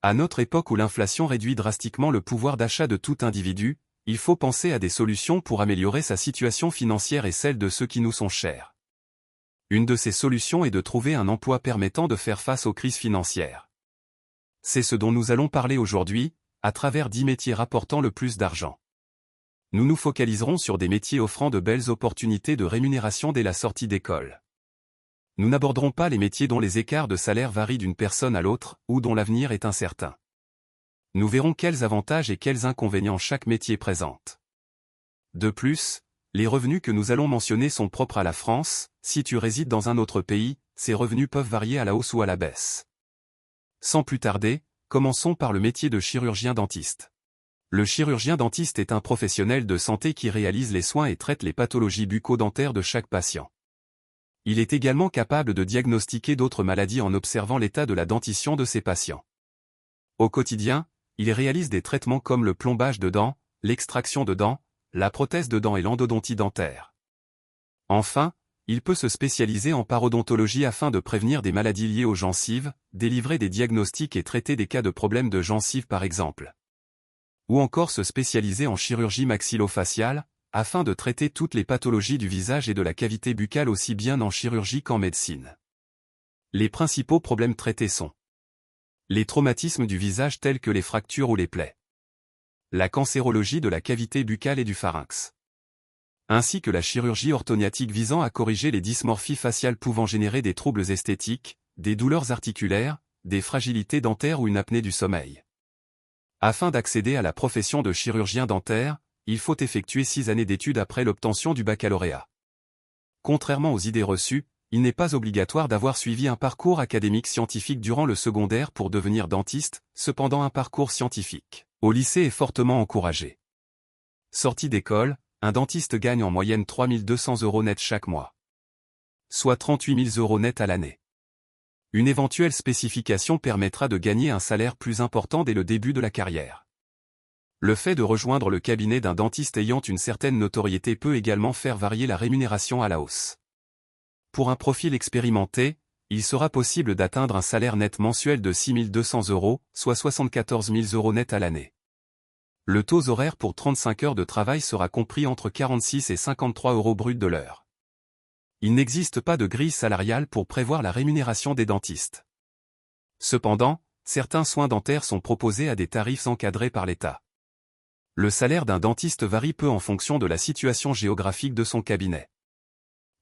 À notre époque où l'inflation réduit drastiquement le pouvoir d'achat de tout individu, il faut penser à des solutions pour améliorer sa situation financière et celle de ceux qui nous sont chers. Une de ces solutions est de trouver un emploi permettant de faire face aux crises financières. C'est ce dont nous allons parler aujourd'hui, à travers 10 métiers rapportant le plus d'argent. Nous nous focaliserons sur des métiers offrant de belles opportunités de rémunération dès la sortie d'école. Nous n'aborderons pas les métiers dont les écarts de salaire varient d'une personne à l'autre, ou dont l'avenir est incertain. Nous verrons quels avantages et quels inconvénients chaque métier présente. De plus, les revenus que nous allons mentionner sont propres à la France. Si tu résides dans un autre pays, ces revenus peuvent varier à la hausse ou à la baisse. Sans plus tarder, commençons par le métier de chirurgien-dentiste. Le chirurgien-dentiste est un professionnel de santé qui réalise les soins et traite les pathologies bucco-dentaires de chaque patient. Il est également capable de diagnostiquer d'autres maladies en observant l'état de la dentition de ses patients. Au quotidien, il réalise des traitements comme le plombage de dents, l'extraction de dents, la prothèse de dents et l'endodontie dentaire. Enfin, il peut se spécialiser en parodontologie afin de prévenir des maladies liées aux gencives, délivrer des diagnostics et traiter des cas de problèmes de gencives par exemple. Ou encore se spécialiser en chirurgie maxillofaciale, afin de traiter toutes les pathologies du visage et de la cavité buccale aussi bien en chirurgie qu'en médecine. Les principaux problèmes traités sont les traumatismes du visage tels que les fractures ou les plaies, la cancérologie de la cavité buccale et du pharynx, ainsi que la chirurgie orthodontique visant à corriger les dysmorphies faciales pouvant générer des troubles esthétiques, des douleurs articulaires, des fragilités dentaires ou une apnée du sommeil. Afin d'accéder à la profession de chirurgien dentaire, il faut effectuer 6 années d'études après l'obtention du baccalauréat. Contrairement aux idées reçues, il n'est pas obligatoire d'avoir suivi un parcours académique scientifique durant le secondaire pour devenir dentiste, cependant un parcours scientifique au lycée est fortement encouragé. Sorti d'école, un dentiste gagne en moyenne 3 200 € net chaque mois, soit 38 000 € net à l'année. Une éventuelle spécification permettra de gagner un salaire plus important dès le début de la carrière. Le fait de rejoindre le cabinet d'un dentiste ayant une certaine notoriété peut également faire varier la rémunération à la hausse. Pour un profil expérimenté, il sera possible d'atteindre un salaire net mensuel de 6 200 €, soit 74 000 € net à l'année. Le taux horaire pour 35 heures de travail sera compris entre 46 et 53 € brut de l'heure. Il n'existe pas de grille salariale pour prévoir la rémunération des dentistes. Cependant, certains soins dentaires sont proposés à des tarifs encadrés par l'État. Le salaire d'un dentiste varie peu en fonction de la situation géographique de son cabinet.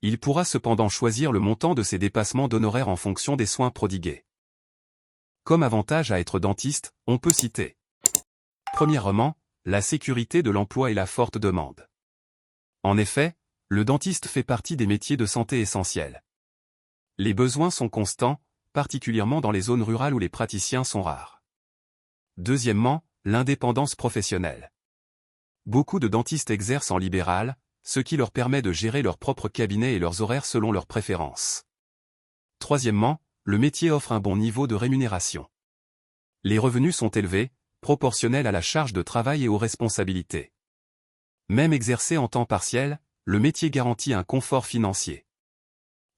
Il pourra cependant choisir le montant de ses dépassements d'honoraires en fonction des soins prodigués. Comme avantage à être dentiste, on peut citer premièrement, la sécurité de l'emploi et la forte demande. En effet, le dentiste fait partie des métiers de santé essentiels. Les besoins sont constants, particulièrement dans les zones rurales où les praticiens sont rares. Deuxièmement, l'indépendance professionnelle. Beaucoup de dentistes exercent en libéral, ce qui leur permet de gérer leur propre cabinet et leurs horaires selon leurs préférences. Troisièmement, le métier offre un bon niveau de rémunération. Les revenus sont élevés, proportionnels à la charge de travail et aux responsabilités. Même exercé en temps partiel, le métier garantit un confort financier.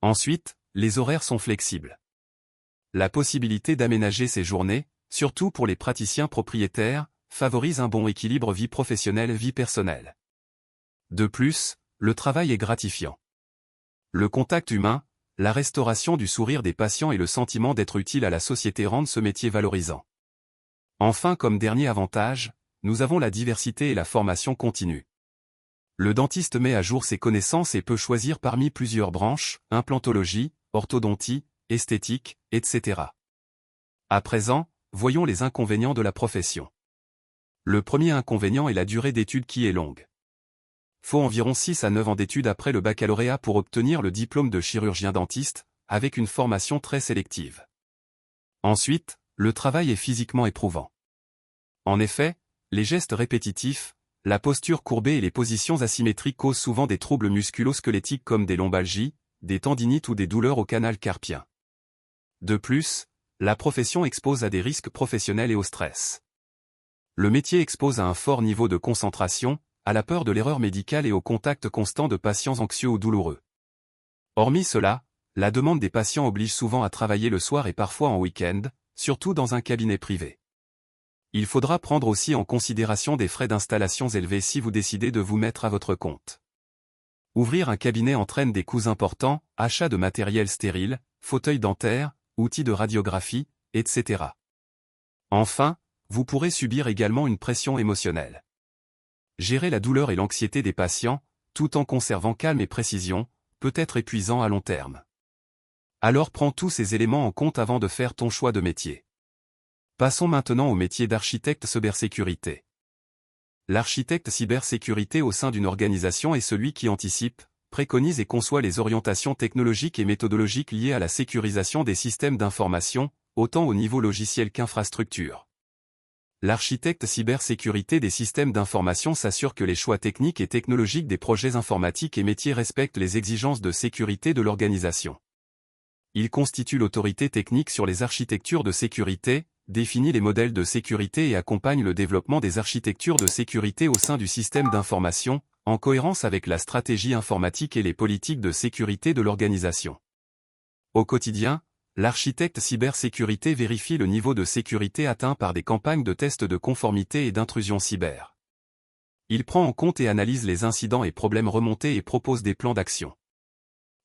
Ensuite, les horaires sont flexibles. La possibilité d'aménager ses journées, surtout pour les praticiens propriétaires, favorise un bon équilibre vie professionnelle-vie personnelle. De plus, le travail est gratifiant. Le contact humain, la restauration du sourire des patients et le sentiment d'être utile à la société rendent ce métier valorisant. Enfin, comme dernier avantage, nous avons la diversité et la formation continue. Le dentiste met à jour ses connaissances et peut choisir parmi plusieurs branches, implantologie, orthodontie, esthétique, etc. À présent, voyons les inconvénients de la profession. Le premier inconvénient est la durée d'études qui est longue. Faut environ 6 à 9 ans d'études après le baccalauréat pour obtenir le diplôme de chirurgien-dentiste, avec une formation très sélective. Ensuite, le travail est physiquement éprouvant. En effet, les gestes répétitifs, la posture courbée et les positions asymétriques causent souvent des troubles musculo-squelettiques comme des lombalgies, des tendinites ou des douleurs au canal carpien. De plus, la profession expose à des risques professionnels et au stress. Le métier expose à un fort niveau de concentration, à la peur de l'erreur médicale et au contact constant de patients anxieux ou douloureux. Hormis cela, la demande des patients oblige souvent à travailler le soir et parfois en week-end, surtout dans un cabinet privé. Il faudra prendre aussi en considération des frais d'installation élevés si vous décidez de vous mettre à votre compte. Ouvrir un cabinet entraîne des coûts importants, achat de matériel stérile, fauteuils dentaires, outils de radiographie, etc. Enfin, vous pourrez subir également une pression émotionnelle. Gérer la douleur et l'anxiété des patients, tout en conservant calme et précision, peut être épuisant à long terme. Alors prends tous ces éléments en compte avant de faire ton choix de métier. Passons maintenant au métier d'architecte cybersécurité. L'architecte cybersécurité au sein d'une organisation est celui qui anticipe, préconise et conçoit les orientations technologiques et méthodologiques liées à la sécurisation des systèmes d'information, autant au niveau logiciel qu'infrastructure. L'architecte cybersécurité des systèmes d'information s'assure que les choix techniques et technologiques des projets informatiques et métiers respectent les exigences de sécurité de l'organisation. Il constitue l'autorité technique sur les architectures de sécurité, définit les modèles de sécurité et accompagne le développement des architectures de sécurité au sein du système d'information, en cohérence avec la stratégie informatique et les politiques de sécurité de l'organisation. Au quotidien, l'architecte cybersécurité vérifie le niveau de sécurité atteint par des campagnes de tests de conformité et d'intrusion cyber. Il prend en compte et analyse les incidents et problèmes remontés et propose des plans d'action.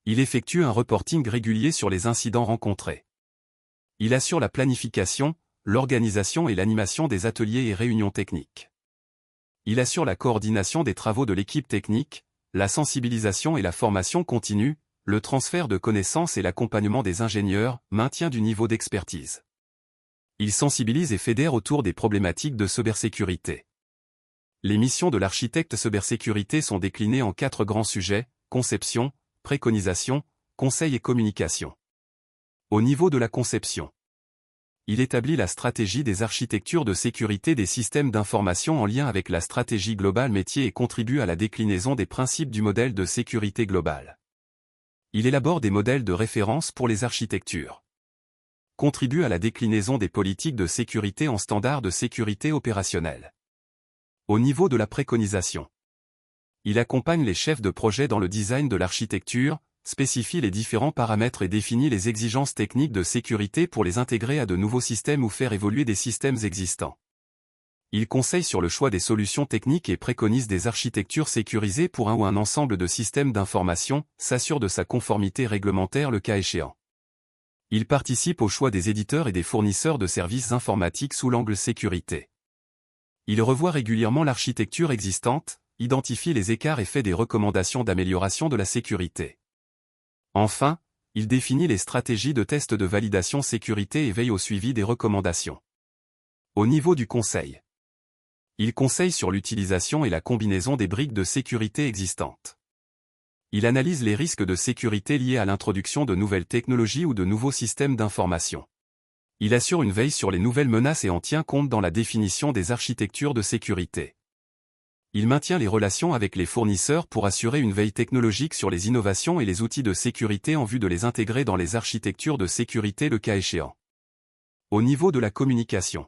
Il effectue un reporting régulier sur les incidents rencontrés. Il assure la planification, l'organisation et l'animation des ateliers et réunions techniques. Il assure la coordination des travaux de l'équipe technique, la sensibilisation et la formation continue, le transfert de connaissances et l'accompagnement des ingénieurs, maintien du niveau d'expertise. Il sensibilise et fédère autour des problématiques de cybersécurité. Les missions de l'architecte cybersécurité sont déclinées en 4 grands sujets: conception, préconisation, conseil et communication. Au niveau de la conception, il établit la stratégie des architectures de sécurité des systèmes d'information en lien avec la stratégie globale métier et contribue à la déclinaison des principes du modèle de sécurité globale. Il élabore des modèles de référence pour les architectures. Contribue à la déclinaison des politiques de sécurité en standards de sécurité opérationnelle. Au niveau de la préconisation, il accompagne les chefs de projet dans le design de l'architecture, spécifie les différents paramètres et définit les exigences techniques de sécurité pour les intégrer à de nouveaux systèmes ou faire évoluer des systèmes existants. Il conseille sur le choix des solutions techniques et préconise des architectures sécurisées pour un ou un ensemble de systèmes d'information, s'assure de sa conformité réglementaire le cas échéant. Il participe au choix des éditeurs et des fournisseurs de services informatiques sous l'angle sécurité. Il revoit régulièrement l'architecture existante, identifie les écarts et fait des recommandations d'amélioration de la sécurité. Enfin, il définit les stratégies de test de validation sécurité et veille au suivi des recommandations. Au niveau du conseil, il conseille sur l'utilisation et la combinaison des briques de sécurité existantes. Il analyse les risques de sécurité liés à l'introduction de nouvelles technologies ou de nouveaux systèmes d'information. Il assure une veille sur les nouvelles menaces et en tient compte dans la définition des architectures de sécurité. Il maintient les relations avec les fournisseurs pour assurer une veille technologique sur les innovations et les outils de sécurité en vue de les intégrer dans les architectures de sécurité le cas échéant. Au niveau de la communication,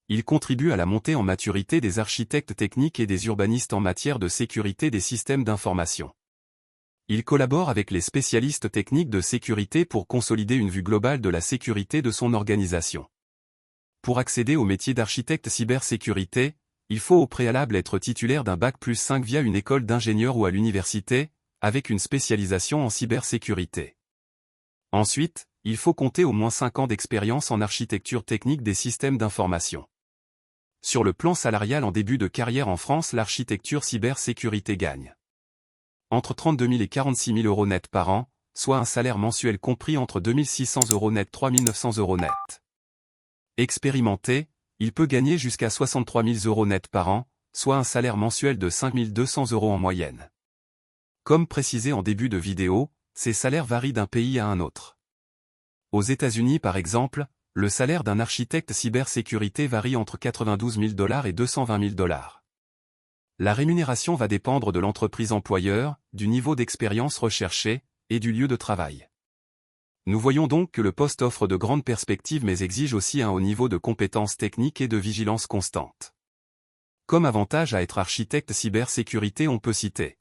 il contribue à la montée en maturité des architectes techniques et des urbanistes en matière de sécurité des systèmes d'information. Il collabore avec les spécialistes techniques de sécurité pour consolider une vue globale de la sécurité de son organisation. Pour accéder au métier d'architecte cybersécurité, il faut au préalable être titulaire d'un Bac+5 via une école d'ingénieur ou à l'université, avec une spécialisation en cybersécurité. Ensuite, il faut compter au moins 5 ans d'expérience en architecture technique des systèmes d'information. Sur le plan salarial en début de carrière en France, l'architecture cybersécurité gagne entre 32 000 et 46 000 euros net par an, soit un salaire mensuel compris entre 2 600 euros net et 3 900 euros net. Expérimenté, il peut gagner jusqu'à 63 000 euros net par an, soit un salaire mensuel de 5 200 euros en moyenne. Comme précisé en début de vidéo, ces salaires varient d'un pays à un autre. Aux États-Unis par exemple, le salaire d'un architecte cybersécurité varie entre 92 000 $ et 220 000 $. La rémunération va dépendre de l'entreprise employeur, du niveau d'expérience recherché, et du lieu de travail. Nous voyons donc que le poste offre de grandes perspectives mais exige aussi un haut niveau de compétences techniques et de vigilance constante. Comme avantage à être architecte cybersécurité, on peut citer: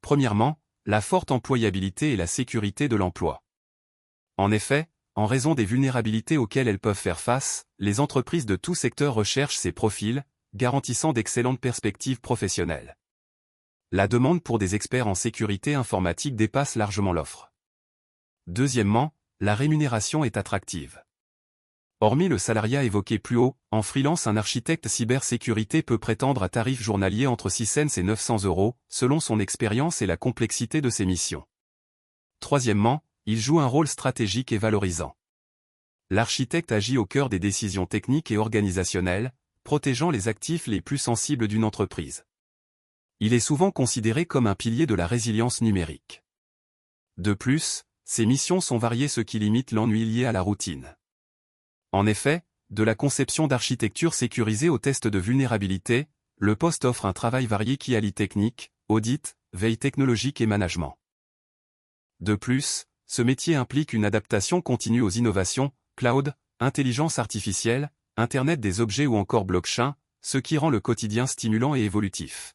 premièrement, la forte employabilité et la sécurité de l'emploi. En effet, en raison des vulnérabilités auxquelles elles peuvent faire face, les entreprises de tout secteur recherchent ces profils, garantissant d'excellentes perspectives professionnelles. La demande pour des experts en sécurité informatique dépasse largement l'offre. Deuxièmement, la rémunération est attractive. Hormis le salariat évoqué plus haut, en freelance un architecte cybersécurité peut prétendre à tarif journalier entre 600 et 900 €, selon son expérience et la complexité de ses missions. Troisièmement, il joue un rôle stratégique et valorisant. L'architecte agit au cœur des décisions techniques et organisationnelles, protégeant les actifs les plus sensibles d'une entreprise. Il est souvent considéré comme un pilier de la résilience numérique. De plus, ses missions sont variées, ce qui limite l'ennui lié à la routine. En effet, de la conception d'architecture sécurisée aux tests de vulnérabilité, le poste offre un travail varié qui allie technique, audit, veille technologique et management. De plus, ce métier implique une adaptation continue aux innovations, cloud, intelligence artificielle, Internet des objets ou encore blockchain, ce qui rend le quotidien stimulant et évolutif.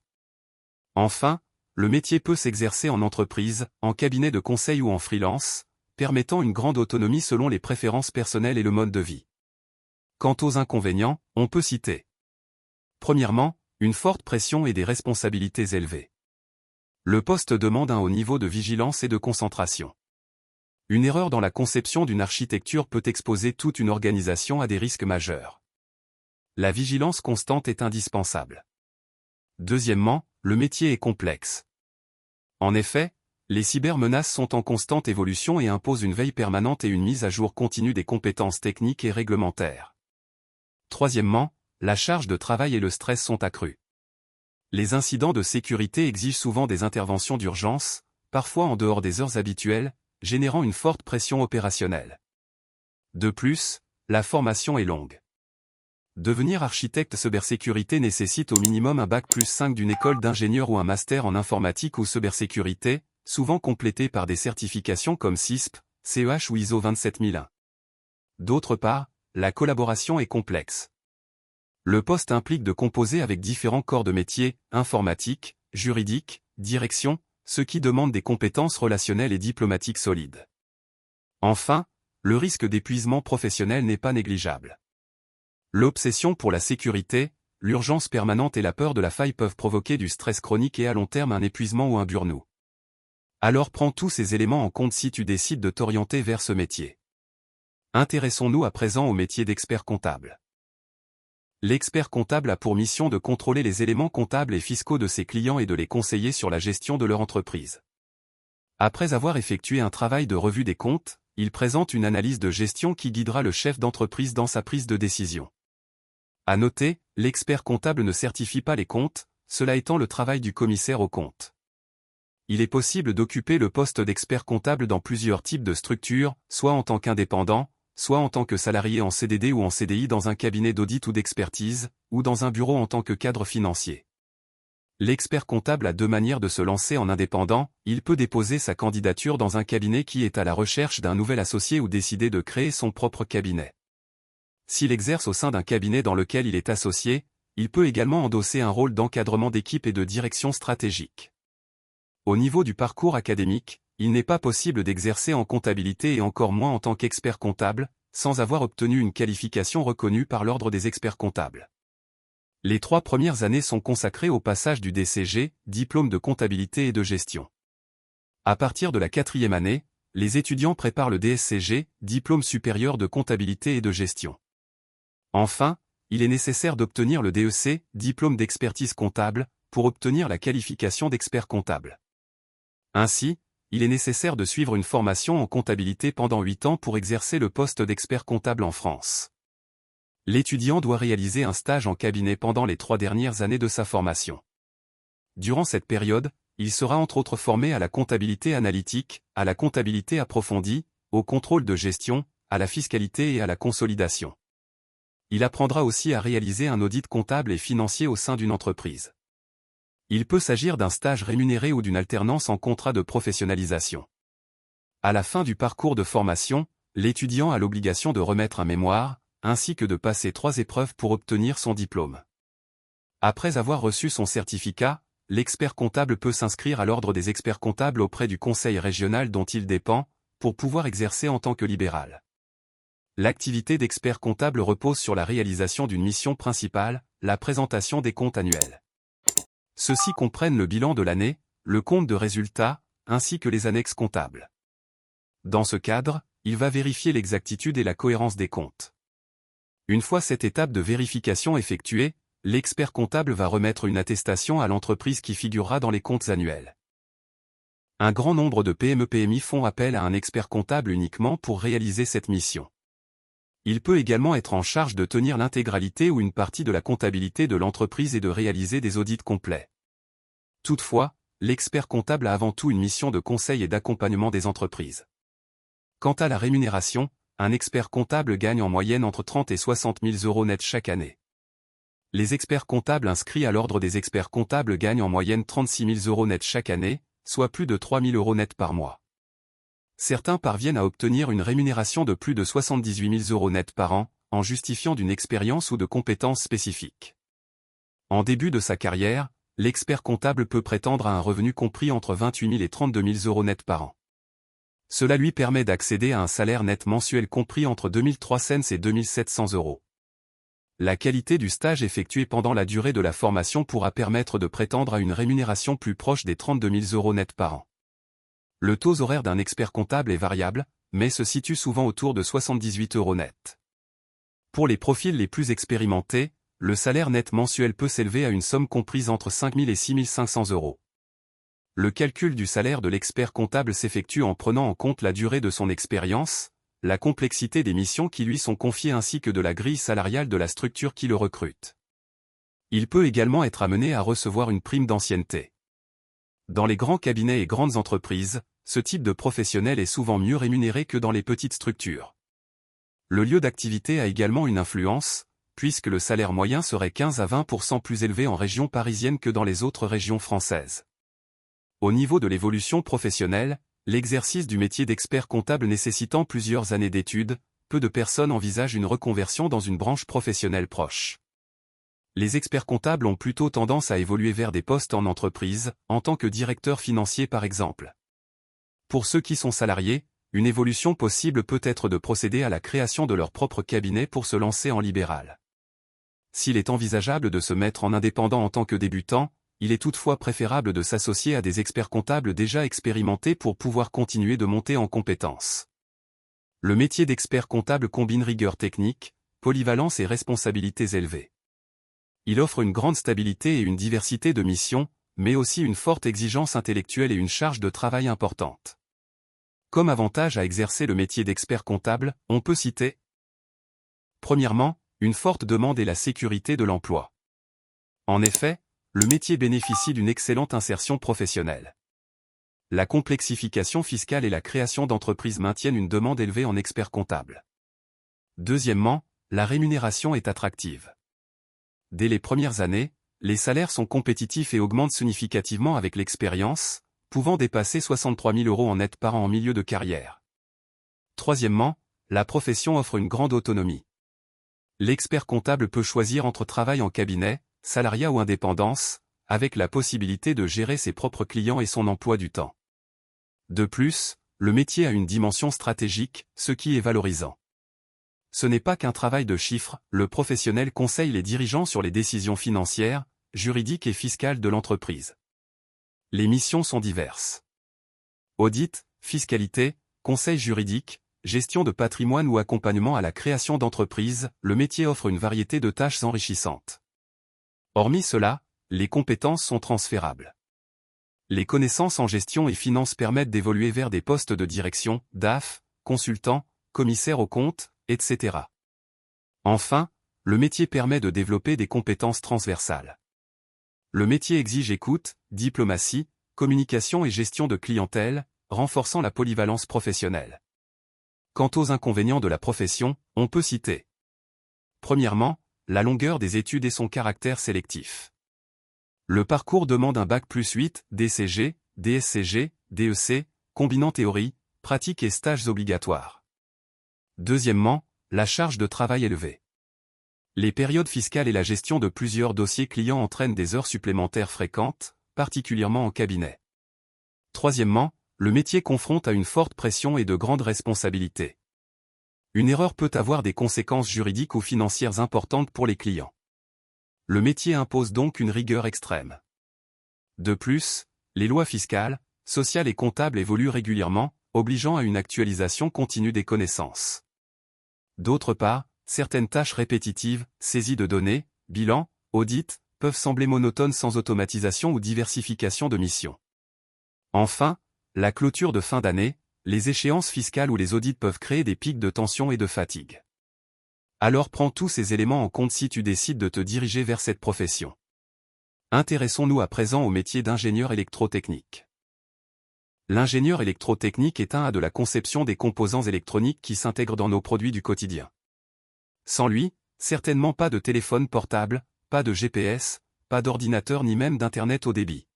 Enfin, le métier peut s'exercer en entreprise, en cabinet de conseil ou en freelance, permettant une grande autonomie selon les préférences personnelles et le mode de vie. Quant aux inconvénients, on peut citer. Premièrement, une forte pression et des responsabilités élevées. Le poste demande un haut niveau de vigilance et de concentration. Une erreur dans la conception d'une architecture peut exposer toute une organisation à des risques majeurs. La vigilance constante est indispensable. Deuxièmement, le métier est complexe. En effet, les cybermenaces sont en constante évolution et imposent une veille permanente et une mise à jour continue des compétences techniques et réglementaires. Troisièmement, la charge de travail et le stress sont accrus. Les incidents de sécurité exigent souvent des interventions d'urgence, parfois en dehors des heures habituelles, générant une forte pression opérationnelle. De plus, la formation est longue. Devenir architecte cybersécurité nécessite au minimum un bac+5 d'une école d'ingénieur ou un master en informatique ou cybersécurité, souvent complété par des certifications comme CISP, CEH ou ISO 27001. D'autre part, la collaboration est complexe. Le poste implique de composer avec différents corps de métier, informatique, juridique, direction, ce qui demande des compétences relationnelles et diplomatiques solides. Enfin, le risque d'épuisement professionnel n'est pas négligeable. L'obsession pour la sécurité, l'urgence permanente et la peur de la faille peuvent provoquer du stress chronique et à long terme un épuisement ou un burn-out. Alors prends tous ces éléments en compte si tu décides de t'orienter vers ce métier. Intéressons-nous à présent au métier d'expert comptable. L'expert comptable a pour mission de contrôler les éléments comptables et fiscaux de ses clients et de les conseiller sur la gestion de leur entreprise. Après avoir effectué un travail de revue des comptes, il présente une analyse de gestion qui guidera le chef d'entreprise dans sa prise de décision. À noter, l'expert comptable ne certifie pas les comptes, cela étant le travail du commissaire aux comptes. Il est possible d'occuper le poste d'expert comptable dans plusieurs types de structures, soit en tant qu'indépendant, soit en tant que salarié en CDD ou en CDI dans un cabinet d'audit ou d'expertise, ou dans un bureau en tant que cadre financier. L'expert comptable a deux manières de se lancer en indépendant, il peut déposer sa candidature dans un cabinet qui est à la recherche d'un nouvel associé ou décider de créer son propre cabinet. S'il exerce au sein d'un cabinet dans lequel il est associé, il peut également endosser un rôle d'encadrement d'équipe et de direction stratégique. Au niveau du parcours académique, il n'est pas possible d'exercer en comptabilité et encore moins en tant qu'expert comptable, sans avoir obtenu une qualification reconnue par l'Ordre des experts comptables. Les 3 premières années sont consacrées au passage du DCG, diplôme de comptabilité et de gestion. À partir de la 4e année, les étudiants préparent le DSCG, diplôme supérieur de comptabilité et de gestion. Enfin, il est nécessaire d'obtenir le DEC, diplôme d'expertise comptable, pour obtenir la qualification d'expert comptable. Ainsi, il est nécessaire de suivre une formation en comptabilité pendant 8 ans pour exercer le poste d'expert comptable en France. L'étudiant doit réaliser un stage en cabinet pendant les 3 dernières années de sa formation. Durant cette période, il sera entre autres formé à la comptabilité analytique, à la comptabilité approfondie, au contrôle de gestion, à la fiscalité et à la consolidation. Il apprendra aussi à réaliser un audit comptable et financier au sein d'une entreprise. Il peut s'agir d'un stage rémunéré ou d'une alternance en contrat de professionnalisation. À la fin du parcours de formation, l'étudiant a l'obligation de remettre un mémoire, ainsi que de passer 3 épreuves pour obtenir son diplôme. Après avoir reçu son certificat, l'expert comptable peut s'inscrire à l'ordre des experts comptables auprès du conseil régional dont il dépend, pour pouvoir exercer en tant que libéral. L'activité d'expert comptable repose sur la réalisation d'une mission principale, la présentation des comptes annuels. Ceux-ci comprennent le bilan de l'année, le compte de résultats, ainsi que les annexes comptables. Dans ce cadre, il va vérifier l'exactitude et la cohérence des comptes. Une fois cette étape de vérification effectuée, l'expert comptable va remettre une attestation à l'entreprise qui figurera dans les comptes annuels. Un grand nombre de PME-PMI font appel à un expert comptable uniquement pour réaliser cette mission. Il peut également être en charge de tenir l'intégralité ou une partie de la comptabilité de l'entreprise et de réaliser des audits complets. Toutefois, l'expert comptable a avant tout une mission de conseil et d'accompagnement des entreprises. Quant à la rémunération, un expert comptable gagne en moyenne entre 30 et 60 000 € net chaque année. Les experts comptables inscrits à l'ordre des experts comptables gagnent en moyenne 36 000 € net chaque année, soit plus de 3 000 € net par mois. Certains parviennent à obtenir une rémunération de plus de 78 000 € net par an, en justifiant d'une expérience ou de compétences spécifiques. En début de sa carrière, l'expert comptable peut prétendre à un revenu compris entre 28 000 et 32 000 € net par an. Cela lui permet d'accéder à un salaire net mensuel compris entre 2300 et 2700 €. La qualité du stage effectué pendant la durée de la formation pourra permettre de prétendre à une rémunération plus proche des 32 000 € net par an. Le taux horaire d'un expert comptable est variable, mais se situe souvent autour de 78 € net. Pour les profils les plus expérimentés, le salaire net mensuel peut s'élever à une somme comprise entre 5 000 et 6 500 €. Le calcul du salaire de l'expert comptable s'effectue en prenant en compte la durée de son expérience, la complexité des missions qui lui sont confiées ainsi que de la grille salariale de la structure qui le recrute. Il peut également être amené à recevoir une prime d'ancienneté. Dans les grands cabinets et grandes entreprises, ce type de professionnel est souvent mieux rémunéré que dans les petites structures. Le lieu d'activité a également une influence, puisque le salaire moyen serait 15 à 20% plus élevé en région parisienne que dans les autres régions françaises. Au niveau de l'évolution professionnelle, l'exercice du métier d'expert comptable nécessitant plusieurs années d'études, peu de personnes envisagent une reconversion dans une branche professionnelle proche. Les experts comptables ont plutôt tendance à évoluer vers des postes en entreprise, en tant que directeur financier par exemple. Pour ceux qui sont salariés, une évolution possible peut être de procéder à la création de leur propre cabinet pour se lancer en libéral. S'il est envisageable de se mettre en indépendant en tant que débutant, il est toutefois préférable de s'associer à des experts comptables déjà expérimentés pour pouvoir continuer de monter en compétences. Le métier d'expert comptable combine rigueur technique, polyvalence et responsabilités élevées. Il offre une grande stabilité et une diversité de missions, mais aussi une forte exigence intellectuelle et une charge de travail importante. Comme avantage à exercer le métier d'expert comptable, on peut citer premièrement, une forte demande et la sécurité de l'emploi. En effet, le métier bénéficie d'une excellente insertion professionnelle. La complexification fiscale et la création d'entreprises maintiennent une demande élevée en experts comptables. Deuxièmement, la rémunération est attractive. Dès les premières années, les salaires sont compétitifs et augmentent significativement avec l'expérience, pouvant dépasser 63 000 € en net par an en milieu de carrière. Troisièmement, la profession offre une grande autonomie. L'expert comptable peut choisir entre travail en cabinet, salariat ou indépendance, avec la possibilité de gérer ses propres clients et son emploi du temps. De plus, le métier a une dimension stratégique, ce qui est valorisant. Ce n'est pas qu'un travail de chiffres, le professionnel conseille les dirigeants sur les décisions financières, juridiques et fiscales de l'entreprise. Les missions sont diverses. Audit, fiscalité, conseil juridique, gestion de patrimoine ou accompagnement à la création d'entreprises, le métier offre une variété de tâches enrichissantes. Hormis cela, les compétences sont transférables. Les connaissances en gestion et finance permettent d'évoluer vers des postes de direction, DAF, consultant, commissaire aux comptes, etc. Enfin, le métier permet de développer des compétences transversales. Le métier exige écoute, diplomatie, communication et gestion de clientèle, renforçant la polyvalence professionnelle. Quant aux inconvénients de la profession, on peut citer. Premièrement, la longueur des études et son caractère sélectif. Le parcours demande un bac+8, DCG, DSCG, DEC, combinant théorie, pratique et stages obligatoires. Deuxièmement, la charge de travail élevée. Les périodes fiscales et la gestion de plusieurs dossiers clients entraînent des heures supplémentaires fréquentes, particulièrement en cabinet. Troisièmement, le métier confronte à une forte pression et de grandes responsabilités. Une erreur peut avoir des conséquences juridiques ou financières importantes pour les clients. Le métier impose donc une rigueur extrême. De plus, les lois fiscales, sociales et comptables évoluent régulièrement, obligeant à une actualisation continue des connaissances. D'autre part, certaines tâches répétitives, saisie de données, bilan, audit, peuvent sembler monotones sans automatisation ou diversification de missions. Enfin, la clôture de fin d'année, les échéances fiscales ou les audits peuvent créer des pics de tension et de fatigue. Alors prends tous ces éléments en compte si tu décides de te diriger vers cette profession. Intéressons-nous à présent au métier d'ingénieur électrotechnique. L'ingénieur électrotechnique est un A de la conception des composants électroniques qui s'intègrent dans nos produits du quotidien. Sans lui, certainement pas de téléphone portable, pas de GPS, pas d'ordinateur ni même d'Internet haut débit.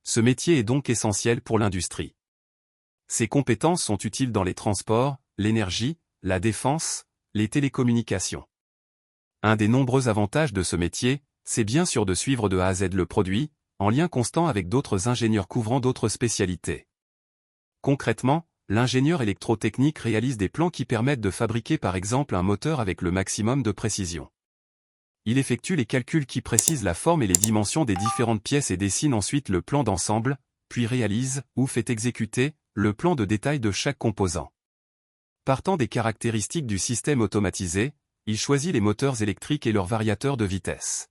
Ce métier est donc essentiel pour l'industrie. Ses compétences sont utiles dans les transports, l'énergie, la défense, les télécommunications. Un des nombreux avantages de ce métier, c'est bien sûr de suivre de A à Z le produit, en lien constant avec d'autres ingénieurs couvrant d'autres spécialités. Concrètement, l'ingénieur électrotechnique réalise des plans qui permettent de fabriquer par exemple un moteur avec le maximum de précision. Il effectue les calculs qui précisent la forme et les dimensions des différentes pièces et dessine ensuite le plan d'ensemble, puis réalise, ou fait exécuter, le plan de détail de chaque composant. Partant des caractéristiques du système automatisé, il choisit les moteurs électriques et leurs variateurs de vitesse.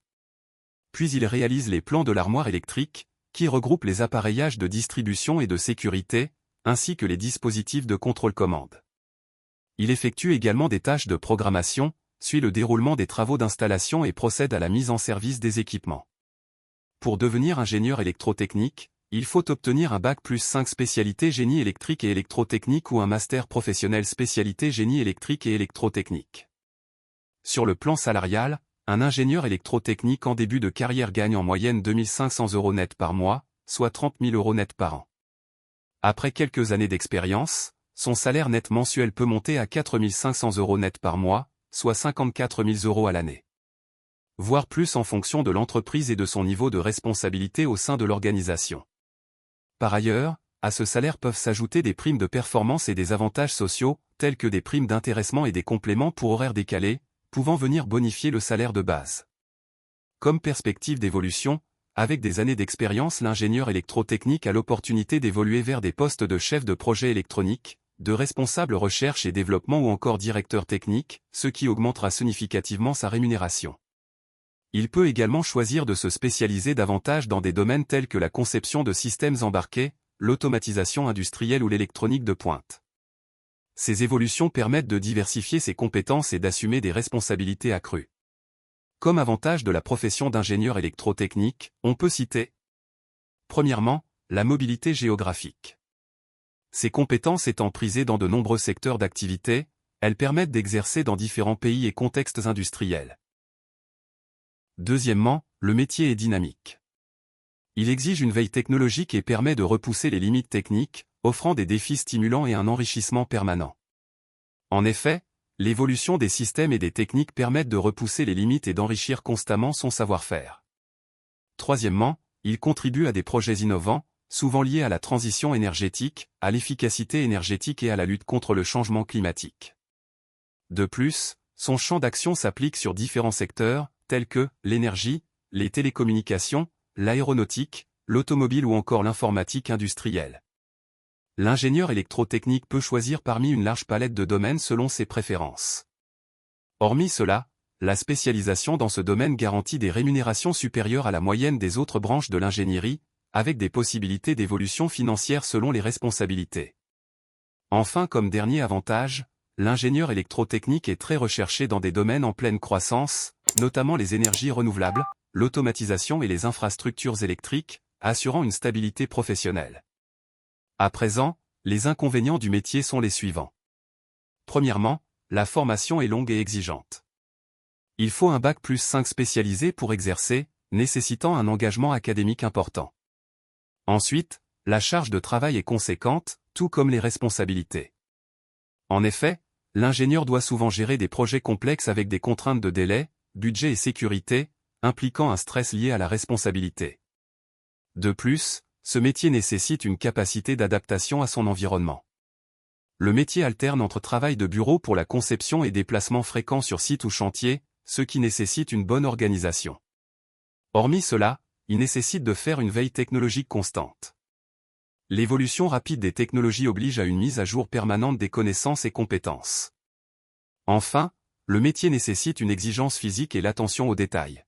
Puis il réalise les plans de l'armoire électrique, qui regroupe les appareillages de distribution et de sécurité, ainsi que les dispositifs de contrôle-commande. Il effectue également des tâches de programmation, suit le déroulement des travaux d'installation et procède à la mise en service des équipements. Pour devenir ingénieur électrotechnique, il faut obtenir un bac+5 spécialité génie électrique et électrotechnique ou un master professionnel spécialité génie électrique et électrotechnique. Sur le plan salarial, un ingénieur électrotechnique en début de carrière gagne en moyenne 2 500 € net par mois, soit 30 000 € net par an. Après quelques années d'expérience, son salaire net mensuel peut monter à 4 500 € net par mois, soit 54 000 € à l'année. Voire plus en fonction de l'entreprise et de son niveau de responsabilité au sein de l'organisation. Par ailleurs, à ce salaire peuvent s'ajouter des primes de performance et des avantages sociaux, tels que des primes d'intéressement et des compléments pour horaires décalés, pouvant venir bonifier le salaire de base. Comme perspective d'évolution, avec des années d'expérience, l'ingénieur électrotechnique a l'opportunité d'évoluer vers des postes de chef de projet électronique, de responsable recherche et développement ou encore directeur technique, ce qui augmentera significativement sa rémunération. Il peut également choisir de se spécialiser davantage dans des domaines tels que la conception de systèmes embarqués, l'automatisation industrielle ou l'électronique de pointe. Ces évolutions permettent de diversifier ses compétences et d'assumer des responsabilités accrues. Comme avantage de la profession d'ingénieur électrotechnique, on peut citer premièrement, la mobilité géographique. Ces compétences étant prisées dans de nombreux secteurs d'activité, elles permettent d'exercer dans différents pays et contextes industriels. Deuxièmement, le métier est dynamique. Il exige une veille technologique et permet de repousser les limites techniques, offrant des défis stimulants et un enrichissement permanent. En effet, l'évolution des systèmes et des techniques permettent de repousser les limites et d'enrichir constamment son savoir-faire. Troisièmement, il contribue à des projets innovants, souvent liés à la transition énergétique, à l'efficacité énergétique et à la lutte contre le changement climatique. De plus, son champ d'action s'applique sur différents secteurs, tels que l'énergie, les télécommunications, l'aéronautique, l'automobile ou encore l'informatique industrielle. L'ingénieur électrotechnique peut choisir parmi une large palette de domaines selon ses préférences. Hormis cela, la spécialisation dans ce domaine garantit des rémunérations supérieures à la moyenne des autres branches de l'ingénierie, avec des possibilités d'évolution financière selon les responsabilités. Enfin, comme dernier avantage, l'ingénieur électrotechnique est très recherché dans des domaines en pleine croissance, notamment les énergies renouvelables, l'automatisation et les infrastructures électriques, assurant une stabilité professionnelle. À présent, les inconvénients du métier sont les suivants. Premièrement, la formation est longue et exigeante. Il faut un bac+5 spécialisé pour exercer, nécessitant un engagement académique important. Ensuite, la charge de travail est conséquente, tout comme les responsabilités. En effet, l'ingénieur doit souvent gérer des projets complexes avec des contraintes de délai, budget et sécurité, impliquant un stress lié à la responsabilité. De plus, ce métier nécessite une capacité d'adaptation à son environnement. Le métier alterne entre travail de bureau pour la conception et déplacements fréquents sur site ou chantier, ce qui nécessite une bonne organisation. Hormis cela, il nécessite de faire une veille technologique constante. L'évolution rapide des technologies oblige à une mise à jour permanente des connaissances et compétences. Enfin, le métier nécessite une exigence physique et l'attention aux détails.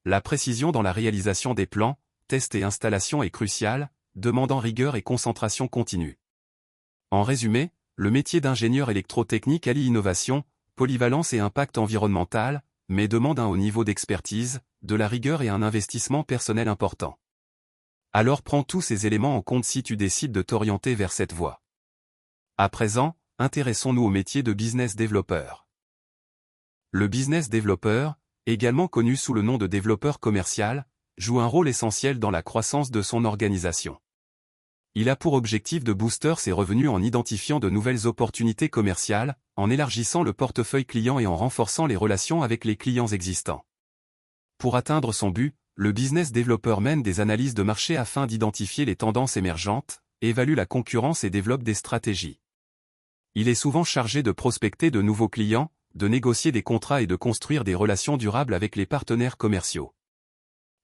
La précision dans la réalisation des plans, tests et installations est cruciale, demandant rigueur et concentration continue. En résumé, le métier d'ingénieur électrotechnique allie innovation, polyvalence et impact environnemental, mais demande un haut niveau d'expertise, de la rigueur et un investissement personnel important. Alors prends tous ces éléments en compte si tu décides de t'orienter vers cette voie. À présent, intéressons-nous au métier de business développeur. Le business développeur, également connu sous le nom de développeur commercial, joue un rôle essentiel dans la croissance de son organisation. Il a pour objectif de booster ses revenus en identifiant de nouvelles opportunités commerciales, en élargissant le portefeuille client et en renforçant les relations avec les clients existants. Pour atteindre son but, le business développeur mène des analyses de marché afin d'identifier les tendances émergentes, évalue la concurrence et développe des stratégies. Il est souvent chargé de prospecter de nouveaux clients, de négocier des contrats et de construire des relations durables avec les partenaires commerciaux.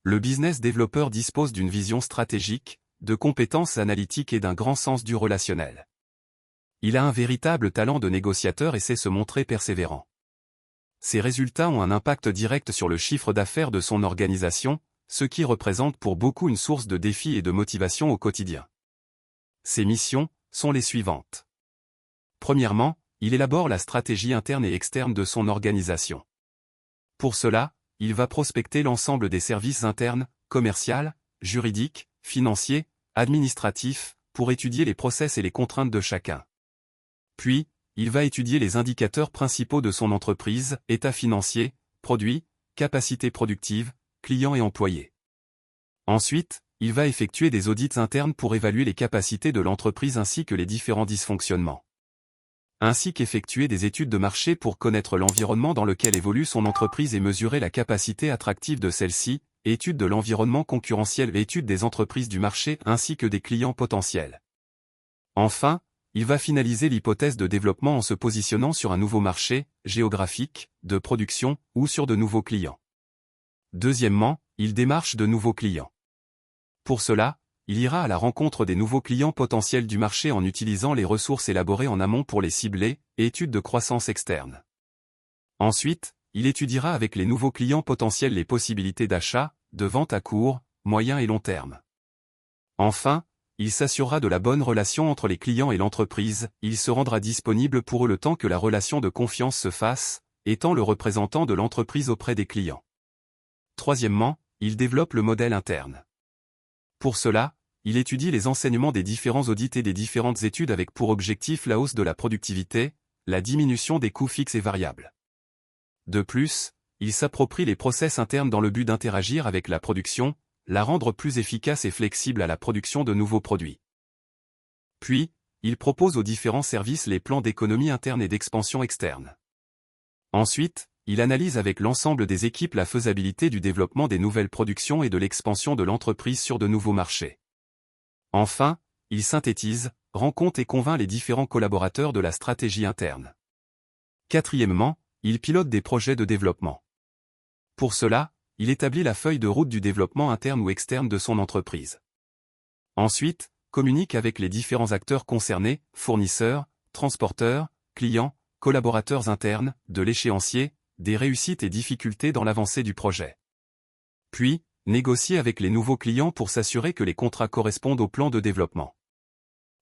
Le business développeur dispose d'une vision stratégique, de compétences analytiques et d'un grand sens du relationnel. Il a un véritable talent de négociateur et sait se montrer persévérant. Ses résultats ont un impact direct sur le chiffre d'affaires de son organisation, ce qui représente pour beaucoup une source de défis et de motivation au quotidien. Ses missions sont les suivantes. Premièrement, il élabore la stratégie interne et externe de son organisation. Pour cela, il va prospecter l'ensemble des services internes, commerciaux, juridiques, financiers, administratifs, pour étudier les process et les contraintes de chacun. Puis, il va étudier les indicateurs principaux de son entreprise, état financier, produits, capacité productive, clients et employés. Ensuite, il va effectuer des audits internes pour évaluer les capacités de l'entreprise ainsi que les différents dysfonctionnements. Ainsi qu'effectuer des études de marché pour connaître l'environnement dans lequel évolue son entreprise et mesurer la capacité attractive de celle-ci, étude de l'environnement concurrentiel et étude des entreprises du marché ainsi que des clients potentiels. Enfin, il va finaliser l'hypothèse de développement en se positionnant sur un nouveau marché, géographique, de production, ou sur de nouveaux clients. Deuxièmement, il démarche de nouveaux clients. Pour cela, il ira à la rencontre des nouveaux clients potentiels du marché en utilisant les ressources élaborées en amont pour les cibler, et études de croissance externe. Ensuite, il étudiera avec les nouveaux clients potentiels les possibilités d'achat, de vente à court, moyen et long terme. Enfin, il s'assurera de la bonne relation entre les clients et l'entreprise, il se rendra disponible pour eux le temps que la relation de confiance se fasse, étant le représentant de l'entreprise auprès des clients. Troisièmement, il développe le modèle interne. Pour cela, il étudie les enseignements des différents audits et des différentes études avec pour objectif la hausse de la productivité, la diminution des coûts fixes et variables. De plus, il s'approprie les process internes dans le but d'interagir avec la production, la rendre plus efficace et flexible à la production de nouveaux produits. Puis, il propose aux différents services les plans d'économie interne et d'expansion externe. Ensuite, il analyse avec l'ensemble des équipes la faisabilité du développement des nouvelles productions et de l'expansion de l'entreprise sur de nouveaux marchés. Enfin, il synthétise, rend compte et convainc les différents collaborateurs de la stratégie interne. Quatrièmement, il pilote des projets de développement. Pour cela, il établit la feuille de route du développement interne ou externe de son entreprise. Ensuite, communique avec les différents acteurs concernés, fournisseurs, transporteurs, clients, collaborateurs internes, de l'échéancier, des réussites et difficultés dans l'avancée du projet. Puis, négocie avec les nouveaux clients pour s'assurer que les contrats correspondent au plan de développement.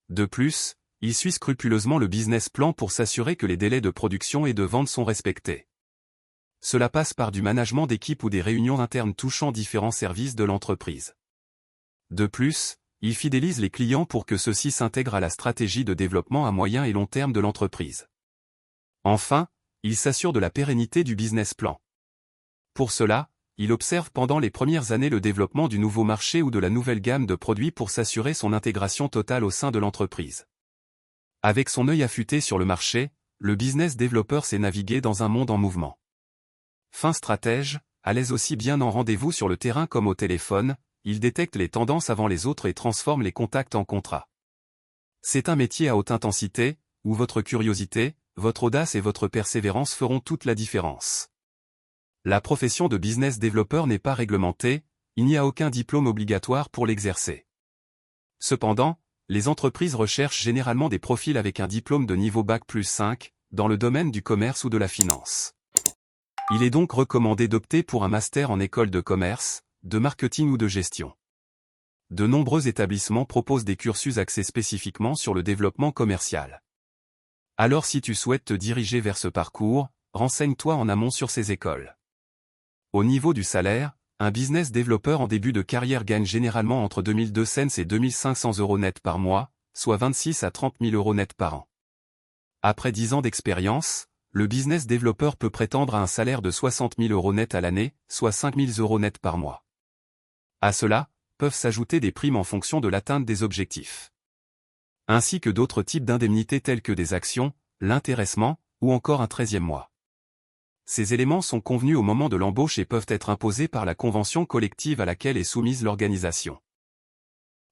De plus, il suit scrupuleusement le business plan pour s'assurer que les délais de production et de vente sont respectés. Cela passe par du management d'équipe ou des réunions internes touchant différents services de l'entreprise. De plus, il fidélise les clients pour que ceux-ci s'intègrent à la stratégie de développement à moyen et long terme de l'entreprise. Enfin, il s'assure de la pérennité du business plan. Pour cela, il observe pendant les premières années le développement du nouveau marché ou de la nouvelle gamme de produits pour s'assurer son intégration totale au sein de l'entreprise. Avec son œil affûté sur le marché, le business développeur sait naviguer dans un monde en mouvement. Fin stratège, à l'aise aussi bien en rendez-vous sur le terrain comme au téléphone, il détecte les tendances avant les autres et transforme les contacts en contrats. C'est un métier à haute intensité, où votre curiosité, votre audace et votre persévérance feront toute la différence. La profession de business développeur n'est pas réglementée, il n'y a aucun diplôme obligatoire pour l'exercer. Cependant, les entreprises recherchent généralement des profils avec un diplôme de niveau Bac+5, dans le domaine du commerce ou de la finance. Il est donc recommandé d'opter pour un master en école de commerce, de marketing ou de gestion. De nombreux établissements proposent des cursus axés spécifiquement sur le développement commercial. Alors si tu souhaites te diriger vers ce parcours, renseigne-toi en amont sur ces écoles. Au niveau du salaire, un business développeur en début de carrière gagne généralement entre 2200 et 2500 € net par mois, soit 26 à 30 000 € net par an. Après 10 ans d'expérience, le business développeur peut prétendre à un salaire de 60 000 € net à l'année, soit 5 000 € net par mois. À cela, peuvent s'ajouter des primes en fonction de l'atteinte des objectifs. Ainsi que d'autres types d'indemnités telles que des actions, l'intéressement, ou encore un 13e mois. Ces éléments sont convenus au moment de l'embauche et peuvent être imposés par la convention collective à laquelle est soumise l'organisation.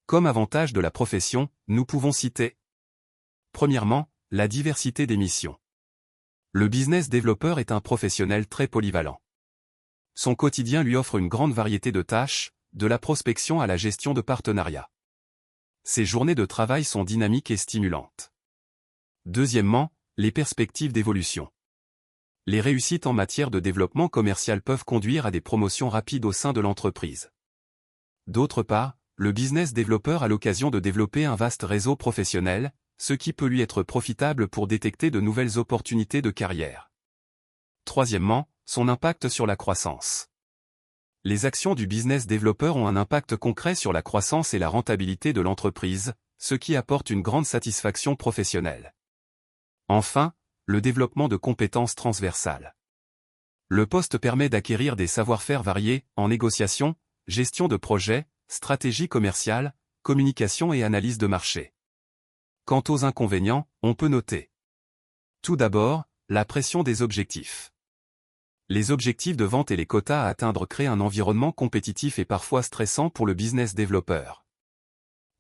Comme avantage de la profession, nous pouvons citer premièrement, la diversité des missions. Le business développeur est un professionnel très polyvalent. Son quotidien lui offre une grande variété de tâches, de la prospection à la gestion de partenariats. Ses journées de travail sont dynamiques et stimulantes. Deuxièmement, les perspectives d'évolution. Les réussites en matière de développement commercial peuvent conduire à des promotions rapides au sein de l'entreprise. D'autre part, le business développeur a l'occasion de développer un vaste réseau professionnel, ce qui peut lui être profitable pour détecter de nouvelles opportunités de carrière. Troisièmement, son impact sur la croissance. Les actions du business développeur ont un impact concret sur la croissance et la rentabilité de l'entreprise, ce qui apporte une grande satisfaction professionnelle. Enfin, le développement de compétences transversales. Le poste permet d'acquérir des savoir-faire variés en négociation, gestion de projet, stratégie commerciale, communication et analyse de marché. Quant aux inconvénients, on peut noter. Tout d'abord, la pression des objectifs. Les objectifs de vente et les quotas à atteindre créent un environnement compétitif et parfois stressant pour le business développeur.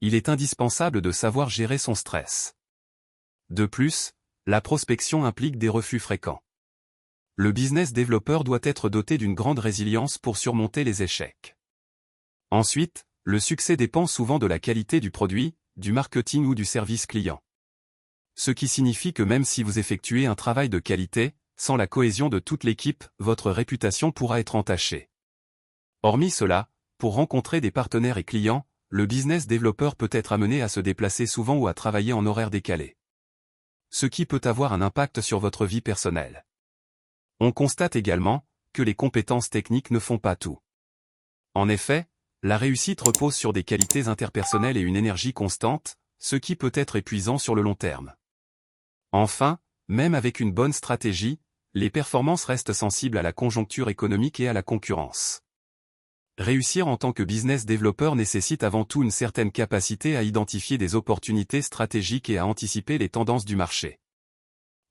Il est indispensable de savoir gérer son stress. De plus, la prospection implique des refus fréquents. Le business développeur doit être doté d'une grande résilience pour surmonter les échecs. Ensuite, le succès dépend souvent de la qualité du produit, du marketing ou du service client. Ce qui signifie que même si vous effectuez un travail de qualité, sans la cohésion de toute l'équipe, votre réputation pourra être entachée. Hormis cela, pour rencontrer des partenaires et clients, le business développeur peut être amené à se déplacer souvent ou à travailler en horaire décalé. Ce qui peut avoir un impact sur votre vie personnelle. On constate également que les compétences techniques ne font pas tout. En effet, la réussite repose sur des qualités interpersonnelles et une énergie constante, ce qui peut être épuisant sur le long terme. Enfin, même avec une bonne stratégie, les performances restent sensibles à la conjoncture économique et à la concurrence. Réussir en tant que business développeur nécessite avant tout une certaine capacité à identifier des opportunités stratégiques et à anticiper les tendances du marché.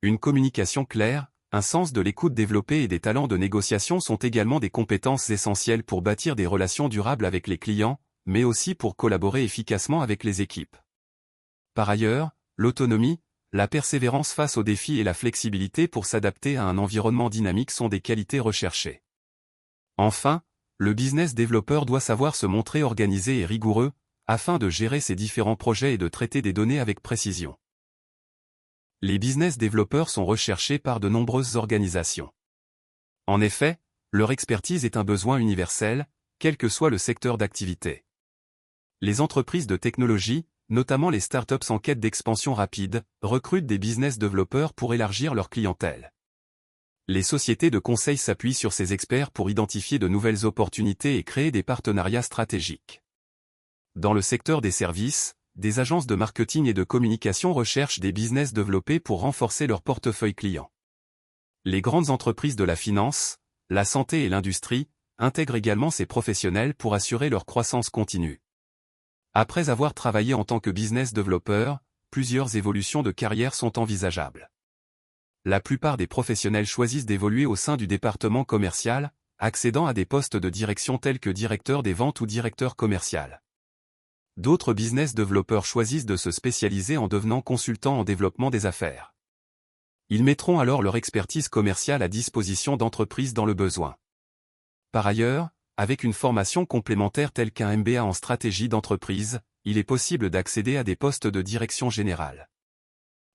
Une communication claire, un sens de l'écoute développé et des talents de négociation sont également des compétences essentielles pour bâtir des relations durables avec les clients, mais aussi pour collaborer efficacement avec les équipes. Par ailleurs, l'autonomie, la persévérance face aux défis et la flexibilité pour s'adapter à un environnement dynamique sont des qualités recherchées. Enfin, le business développeur doit savoir se montrer organisé et rigoureux, afin de gérer ses différents projets et de traiter des données avec précision. Les business développeurs sont recherchés par de nombreuses organisations. En effet, leur expertise est un besoin universel, quel que soit le secteur d'activité. Les entreprises de technologie, notamment les startups en quête d'expansion rapide, recrutent des business développeurs pour élargir leur clientèle. Les sociétés de conseil s'appuient sur ces experts pour identifier de nouvelles opportunités et créer des partenariats stratégiques. Dans le secteur des services, des agences de marketing et de communication recherchent des business développés pour renforcer leur portefeuille client. Les grandes entreprises de la finance, la santé et l'industrie intègrent également ces professionnels pour assurer leur croissance continue. Après avoir travaillé en tant que business développeur, plusieurs évolutions de carrière sont envisageables. La plupart des professionnels choisissent d'évoluer au sein du département commercial, accédant à des postes de direction tels que directeur des ventes ou directeur commercial. d'autres business développeurs choisissent de se spécialiser en devenant consultants en développement des affaires. Ils mettront alors leur expertise commerciale à disposition d'entreprises dans le besoin. Par ailleurs, avec une formation complémentaire telle qu'un MBA en stratégie d'entreprise, il est possible d'accéder à des postes de direction générale.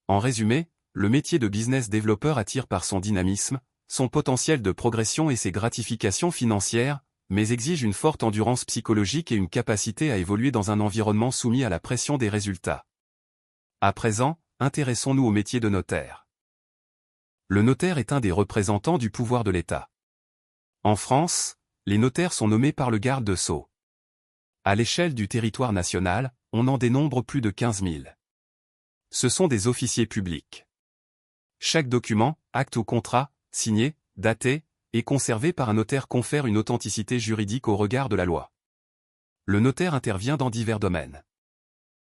En résumé, le métier de business développeur attire par son dynamisme, son potentiel de progression et ses gratifications financières, mais exige une forte endurance psychologique et une capacité à évoluer dans un environnement soumis à la pression des résultats. À présent, intéressons-nous au métier de notaire. Le notaire est un des représentants du pouvoir de l'État. En France, les notaires sont nommés par le garde de Sceaux. À l'échelle du territoire national, on en dénombre plus de 15 000. Ce sont des officiers publics. Chaque document, acte ou contrat, signé, daté, et conservé par un notaire confère une authenticité juridique au regard de la loi. Le notaire intervient dans divers domaines.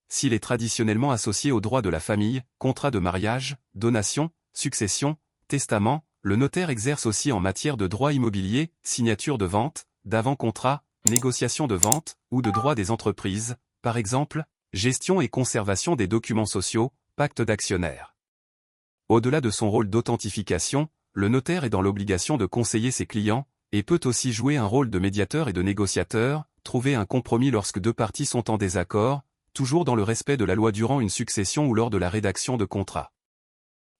S'il est traditionnellement associé au droit de la famille, contrat de mariage, donation, succession, testament, le notaire exerce aussi en matière de droit immobilier, signature de vente, d'avant-contrat, négociation de vente, ou de droit des entreprises, par exemple, gestion et conservation des documents sociaux, pacte d'actionnaires. Au-delà de son rôle d'authentification, le notaire est dans l'obligation de conseiller ses clients, et peut aussi jouer un rôle de médiateur et de négociateur, trouver un compromis lorsque deux parties sont en désaccord, toujours dans le respect de la loi durant une succession ou lors de la rédaction de contrats.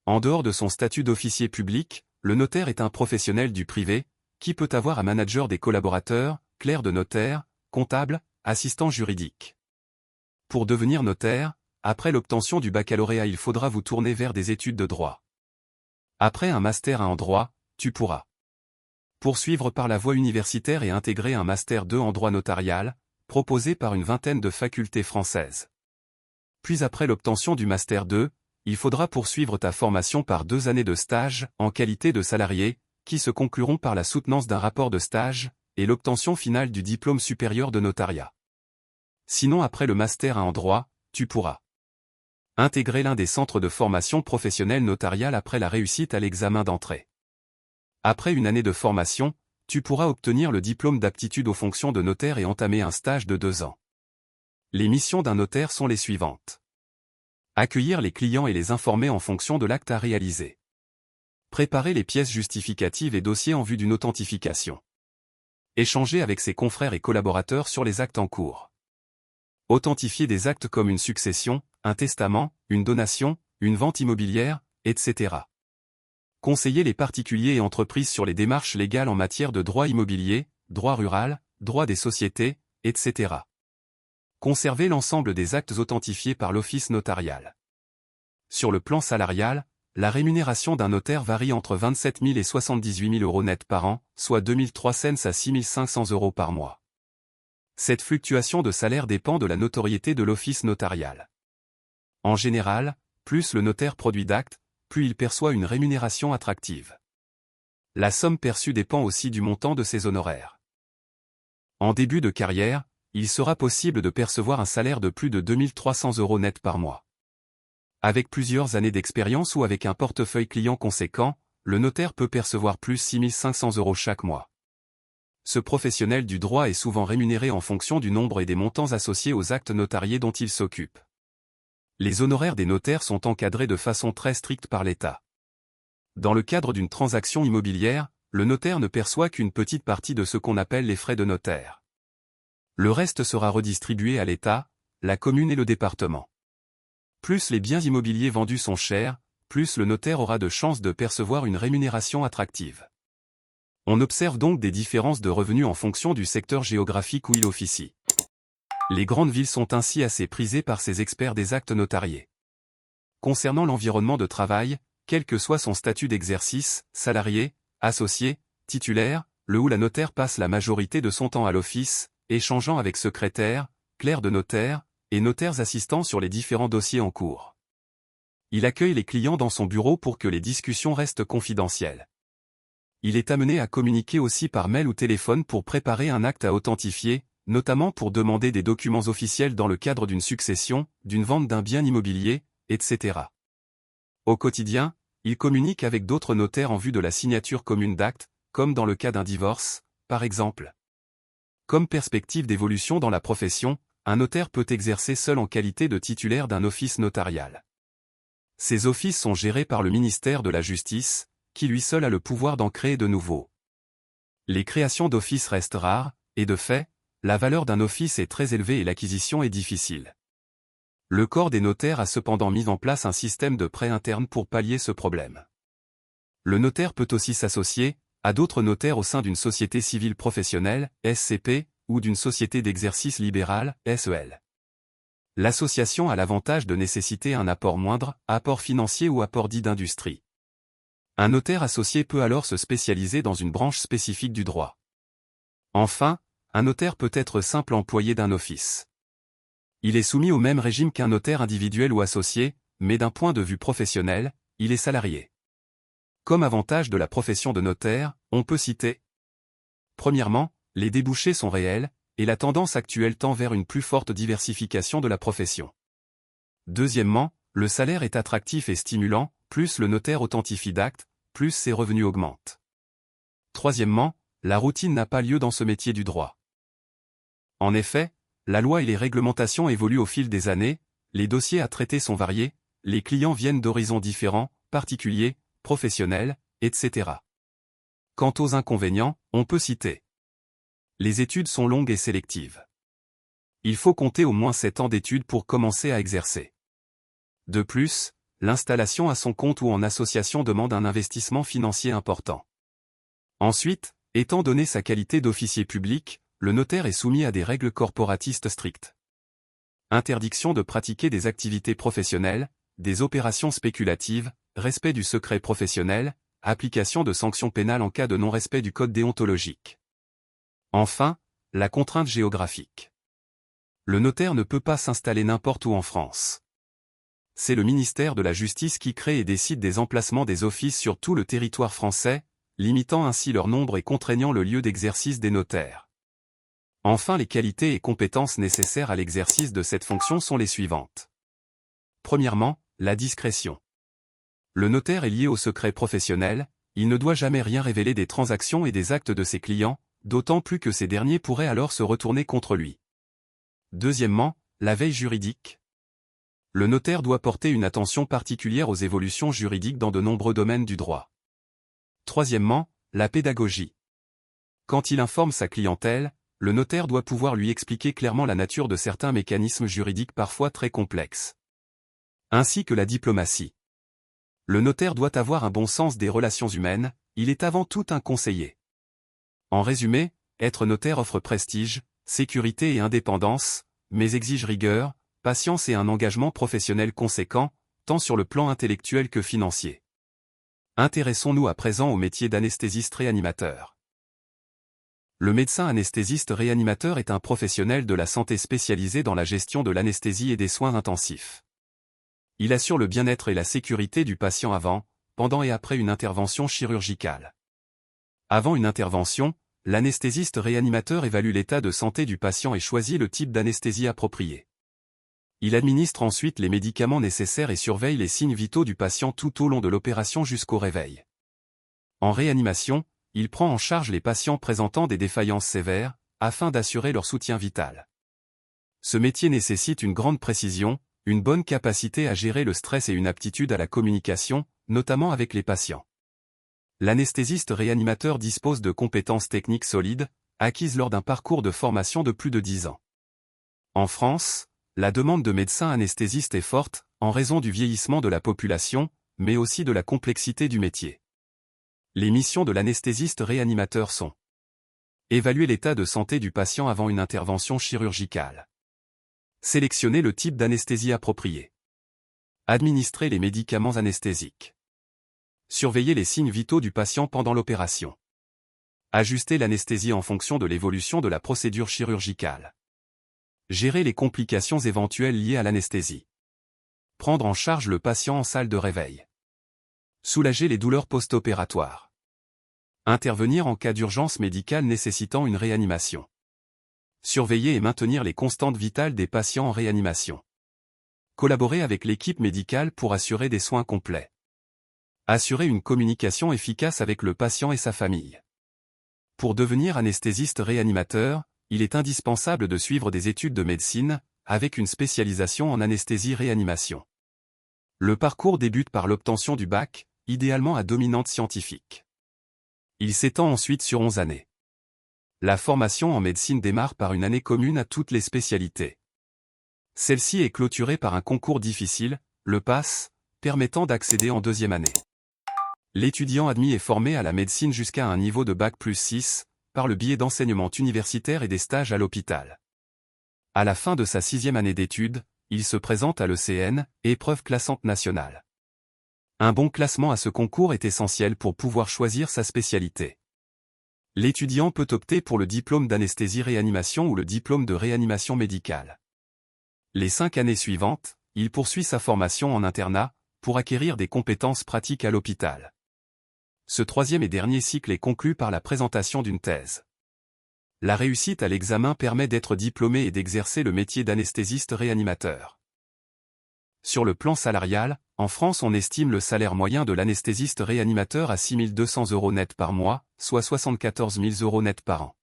En dehors de son statut d'officier public, le notaire est un professionnel du privé, qui peut avoir un manager des collaborateurs, clerc de notaire, comptable, assistant juridique. Pour devenir notaire, après l'obtention du baccalauréat, il faudra vous tourner vers des études de droit. Après un master 1 en droit, tu pourras poursuivre par la voie universitaire et intégrer un master 2 en droit notarial, proposé par une vingtaine de facultés françaises. Puis après l'obtention du master 2, il faudra poursuivre ta formation par 2 années de stage en qualité de salarié, qui se concluront par la soutenance d'un rapport de stage, et l'obtention finale du diplôme supérieur de notariat. Sinon après le master 1 en droit, tu pourras intégrer l'un des centres de formation professionnelle notariale après la réussite à l'examen d'entrée. Après une année de formation, tu pourras obtenir le diplôme d'aptitude aux fonctions de notaire et entamer un stage de 2 ans. Les missions d'un notaire sont les suivantes. Accueillir les clients et les informer en fonction de l'acte à réaliser. Préparer les pièces justificatives et dossiers en vue d'une authentification. Échanger avec ses confrères et collaborateurs sur les actes en cours. Authentifier des actes comme une succession, un testament, une donation, une vente immobilière, etc. Conseiller les particuliers et entreprises sur les démarches légales en matière de droit immobilier, droit rural, droit des sociétés, etc. Conserver l'ensemble des actes authentifiés par l'office notarial. Sur le plan salarial, la rémunération d'un notaire varie entre 27 000 et 78 000 € net par an, soit 2 300 à 6 500 € par mois. Cette fluctuation de salaire dépend de la notoriété de l'office notarial. En général, plus le notaire produit d'actes, plus il perçoit une rémunération attractive. La somme perçue dépend aussi du montant de ses honoraires. En début de carrière, il sera possible de percevoir un salaire de plus de 2 300 € net par mois. Avec plusieurs années d'expérience ou avec un portefeuille client conséquent, le notaire peut percevoir plus 6 500 € chaque mois. Ce professionnel du droit est souvent rémunéré en fonction du nombre et des montants associés aux actes notariés dont il s'occupe. Les honoraires des notaires sont encadrés de façon très stricte par l'État. Dans le cadre d'une transaction immobilière, le notaire ne perçoit qu'une petite partie de ce qu'on appelle les frais de notaire. Le reste sera redistribué à l'État, la commune et le département. Plus les biens immobiliers vendus sont chers, plus le notaire aura de chances de percevoir une rémunération attractive. On observe donc des différences de revenus en fonction du secteur géographique où il officie. Les grandes villes sont ainsi assez prisées par ces experts des actes notariés. Concernant l'environnement de travail, quel que soit son statut d'exercice, salarié, associé, titulaire, le ou la notaire passe la majorité de son temps à l'office, échangeant avec secrétaires, clercs de notaire, et notaires assistants sur les différents dossiers en cours. Il accueille les clients dans son bureau pour que les discussions restent confidentielles. Il est amené à communiquer aussi par mail ou téléphone pour préparer un acte à authentifier, notamment pour demander des documents officiels dans le cadre d'une succession, d'une vente d'un bien immobilier, etc. Au quotidien, il communique avec d'autres notaires en vue de la signature commune d'actes, comme dans le cas d'un divorce, par exemple. Comme perspective d'évolution dans la profession, un notaire peut exercer seul en qualité de titulaire d'un office notarial. Ces offices sont gérés par le ministère de la Justice, qui lui seul a le pouvoir d'en créer de nouveaux. Les créations d'offices restent rares, et de fait, la valeur d'un office est très élevée et l'acquisition est difficile. Le corps des notaires a cependant mis en place un système de prêt interne pour pallier ce problème. Le notaire peut aussi s'associer à d'autres notaires au sein d'une société civile professionnelle, SCP, ou d'une société d'exercice libéral, SEL. L'association a l'avantage de nécessiter un apport moindre, apport financier ou apport dit d'industrie. Un notaire associé peut alors se spécialiser dans une branche spécifique du droit. Enfin, un notaire peut être simple employé d'un office. Il est soumis au même régime qu'un notaire individuel ou associé, mais d'un point de vue professionnel, il est salarié. Comme avantage de la profession de notaire, on peut citer: premièrement, les débouchés sont réels, et la tendance actuelle tend vers une plus forte diversification de la profession. Deuxièmement, le salaire est attractif et stimulant, plus le notaire authentifie d'actes, plus ses revenus augmentent. Troisièmement, la routine n'a pas lieu dans ce métier du droit. En effet, la loi et les réglementations évoluent au fil des années, les dossiers à traiter sont variés, les clients viennent d'horizons différents, particuliers, professionnels, etc. Quant aux inconvénients, on peut citer: les études sont longues et sélectives. Il faut compter au moins 7 ans d'études pour commencer à exercer. De plus, l'installation à son compte ou en association demande un investissement financier important. Ensuite, étant donné sa qualité d'officier public, le notaire est soumis à des règles corporatistes strictes. Interdiction de pratiquer des activités professionnelles, des opérations spéculatives, respect du secret professionnel, application de sanctions pénales en cas de non-respect du code déontologique. Enfin, la contrainte géographique. Le notaire ne peut pas s'installer n'importe où en France. C'est le ministère de la Justice qui crée et décide des emplacements des offices sur tout le territoire français, limitant ainsi leur nombre et contraignant le lieu d'exercice des notaires. Enfin, les qualités et compétences nécessaires à l'exercice de cette fonction sont les suivantes. Premièrement, la discrétion. Le notaire est lié au secret professionnel, il ne doit jamais rien révéler des transactions et des actes de ses clients, d'autant plus que ces derniers pourraient alors se retourner contre lui. Deuxièmement, la veille juridique. Le notaire doit porter une attention particulière aux évolutions juridiques dans de nombreux domaines du droit. Troisièmement, la pédagogie. Quand il informe sa clientèle, le notaire doit pouvoir lui expliquer clairement la nature de certains mécanismes juridiques parfois très complexes. Ainsi que la diplomatie. Le notaire doit avoir un bon sens des relations humaines, il est avant tout un conseiller. En résumé, être notaire offre prestige, sécurité et indépendance, mais exige rigueur, patience et un engagement professionnel conséquent, tant sur le plan intellectuel que financier. Intéressons-nous à présent au métier d'anesthésiste réanimateur. Le médecin anesthésiste réanimateur est un professionnel de la santé spécialisé dans la gestion de l'anesthésie et des soins intensifs. Il assure le bien-être et la sécurité du patient avant, pendant et après une intervention chirurgicale. Avant une intervention, l'anesthésiste réanimateur évalue l'état de santé du patient et choisit le type d'anesthésie approprié. Il administre ensuite les médicaments nécessaires et surveille les signes vitaux du patient tout au long de l'opération jusqu'au réveil. En réanimation, il prend en charge les patients présentant des défaillances sévères, afin d'assurer leur soutien vital. Ce métier nécessite une grande précision, une bonne capacité à gérer le stress et une aptitude à la communication, notamment avec les patients. L'anesthésiste réanimateur dispose de compétences techniques solides, acquises lors d'un parcours de formation de plus de 10 ans. En France, la demande de médecins anesthésistes est forte, en raison du vieillissement de la population, mais aussi de la complexité du métier. Les missions de l'anesthésiste réanimateur sont: évaluer l'état de santé du patient avant une intervention chirurgicale. Sélectionner le type d'anesthésie approprié. Administrer les médicaments anesthésiques. Surveiller les signes vitaux du patient pendant l'opération. Ajuster l'anesthésie en fonction de l'évolution de la procédure chirurgicale. Gérer les complications éventuelles liées à l'anesthésie. Prendre en charge le patient en salle de réveil. Soulager les douleurs post-opératoires. Intervenir en cas d'urgence médicale nécessitant une réanimation. Surveiller et maintenir les constantes vitales des patients en réanimation. Collaborer avec l'équipe médicale pour assurer des soins complets. Assurer une communication efficace avec le patient et sa famille. Pour devenir anesthésiste réanimateur, il est indispensable de suivre des études de médecine, avec une spécialisation en anesthésie-réanimation. Le parcours débute par l'obtention du bac, idéalement à dominante scientifique. Il s'étend ensuite sur 11 années. La formation en médecine démarre par une année commune à toutes les spécialités. Celle-ci est clôturée par un concours difficile, le PASS, permettant d'accéder en deuxième année. L'étudiant admis est formé à la médecine jusqu'à un niveau de bac+6, par le biais d'enseignements universitaires et des stages à l'hôpital. À la fin de sa 6e année d'études, il se présente à l'ECN, épreuve classante nationale. Un bon classement à ce concours est essentiel pour pouvoir choisir sa spécialité. L'étudiant peut opter pour le diplôme d'anesthésie-réanimation ou le diplôme de réanimation médicale. Les 5 années suivantes, il poursuit sa formation en internat, pour acquérir des compétences pratiques à l'hôpital. Ce 3e et dernier cycle est conclu par la présentation d'une thèse. La réussite à l'examen permet d'être diplômé et d'exercer le métier d'anesthésiste réanimateur. Sur le plan salarial, en France on estime le salaire moyen de l'anesthésiste réanimateur à 6 200 € net par mois, soit 74 000 € net par an.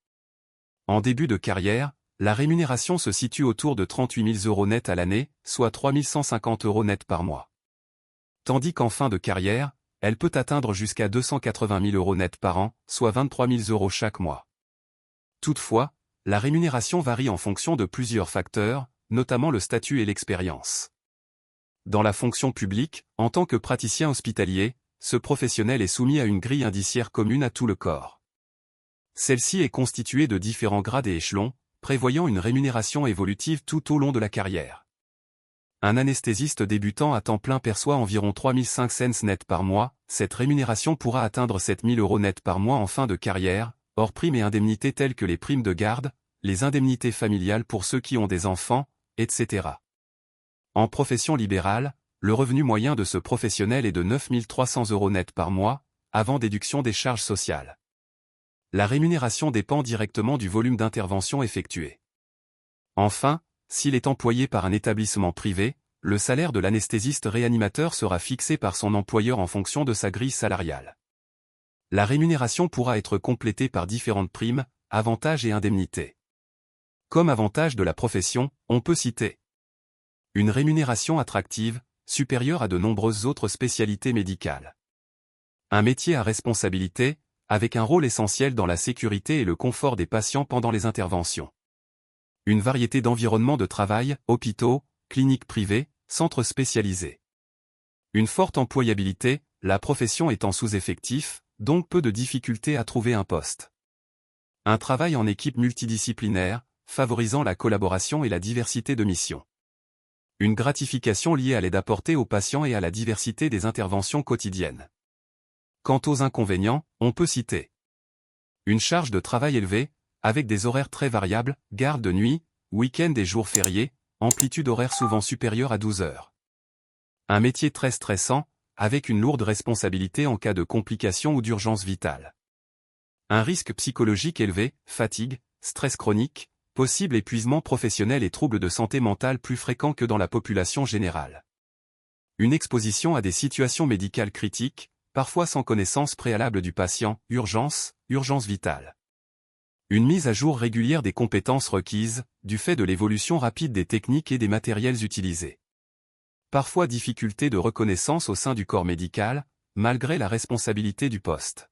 En début de carrière, la rémunération se situe autour de 38 000 € net à l'année, soit 3 150 € net par mois. Tandis qu'en fin de carrière, elle peut atteindre jusqu'à 280 000 € net par an, soit 23 000 € chaque mois. Toutefois, la rémunération varie en fonction de plusieurs facteurs, notamment le statut et l'expérience. Dans la fonction publique, en tant que praticien hospitalier, ce professionnel est soumis à une grille indiciaire commune à tout le corps. Celle-ci est constituée de différents grades et échelons, prévoyant une rémunération évolutive tout au long de la carrière. Un anesthésiste débutant à temps plein perçoit environ 3 500 cents net par mois, cette rémunération pourra atteindre 7 000 € net par mois en fin de carrière, hors primes et indemnités telles que les primes de garde, les indemnités familiales pour ceux qui ont des enfants, etc. En profession libérale, le revenu moyen de ce professionnel est de 9 300 € net par mois, avant déduction des charges sociales. La rémunération dépend directement du volume d'intervention effectué. Enfin, s'il est employé par un établissement privé, le salaire de l'anesthésiste réanimateur sera fixé par son employeur en fonction de sa grille salariale. La rémunération pourra être complétée par différentes primes, avantages et indemnités. Comme avantage de la profession, on peut citer une rémunération attractive, supérieure à de nombreuses autres spécialités médicales. Un métier à responsabilité, avec un rôle essentiel dans la sécurité et le confort des patients pendant les interventions. Une variété d'environnements de travail, hôpitaux, cliniques privées, centres spécialisés. Une forte employabilité, la profession étant sous-effectif, donc peu de difficultés à trouver un poste. Un travail en équipe multidisciplinaire, favorisant la collaboration et la diversité de missions. Une gratification liée à l'aide apportée aux patients et à la diversité des interventions quotidiennes. Quant aux inconvénients, on peut citer une charge de travail élevée, avec des horaires très variables, garde de nuit, week-end et jours fériés, amplitude horaire souvent supérieure à 12 heures. Un métier très stressant, avec une lourde responsabilité en cas de complications ou d'urgence vitale. Un risque psychologique élevé, fatigue, stress chronique, possible épuisement professionnel et troubles de santé mentale plus fréquents que dans la population générale. Une exposition à des situations médicales critiques, parfois sans connaissance préalable du patient, urgence vitale. Une mise à jour régulière des compétences requises, du fait de l'évolution rapide des techniques et des matériels utilisés. Parfois difficulté de reconnaissance au sein du corps médical, malgré la responsabilité du poste.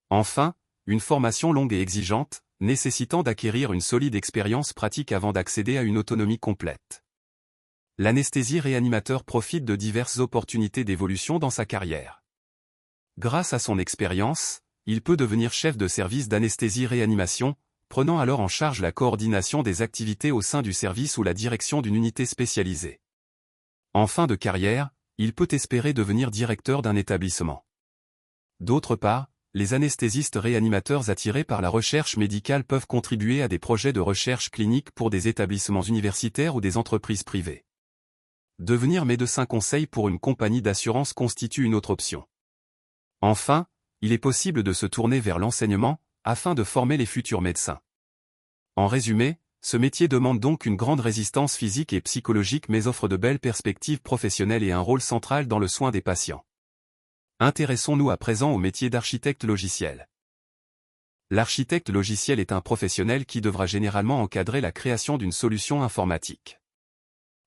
Enfin, une formation longue et exigeante, nécessitant d'acquérir une solide expérience pratique avant d'accéder à une autonomie complète. L'anesthésie-réanimateur profite de diverses opportunités d'évolution dans sa carrière. Grâce à son expérience, il peut devenir chef de service d'anesthésie-réanimation, prenant alors en charge la coordination des activités au sein du service ou la direction d'une unité spécialisée. En fin de carrière, il peut espérer devenir directeur d'un établissement. D'autre part, les anesthésistes réanimateurs attirés par la recherche médicale peuvent contribuer à des projets de recherche clinique pour des établissements universitaires ou des entreprises privées. Devenir médecin conseil pour une compagnie d'assurance constitue une autre option. Enfin, il est possible de se tourner vers l'enseignement, afin de former les futurs médecins. En résumé, ce métier demande donc une grande résistance physique et psychologique mais offre de belles perspectives professionnelles et un rôle central dans le soin des patients. Intéressons-nous à présent au métier d'architecte logiciel. L'architecte logiciel est un professionnel qui devra généralement encadrer la création d'une solution informatique.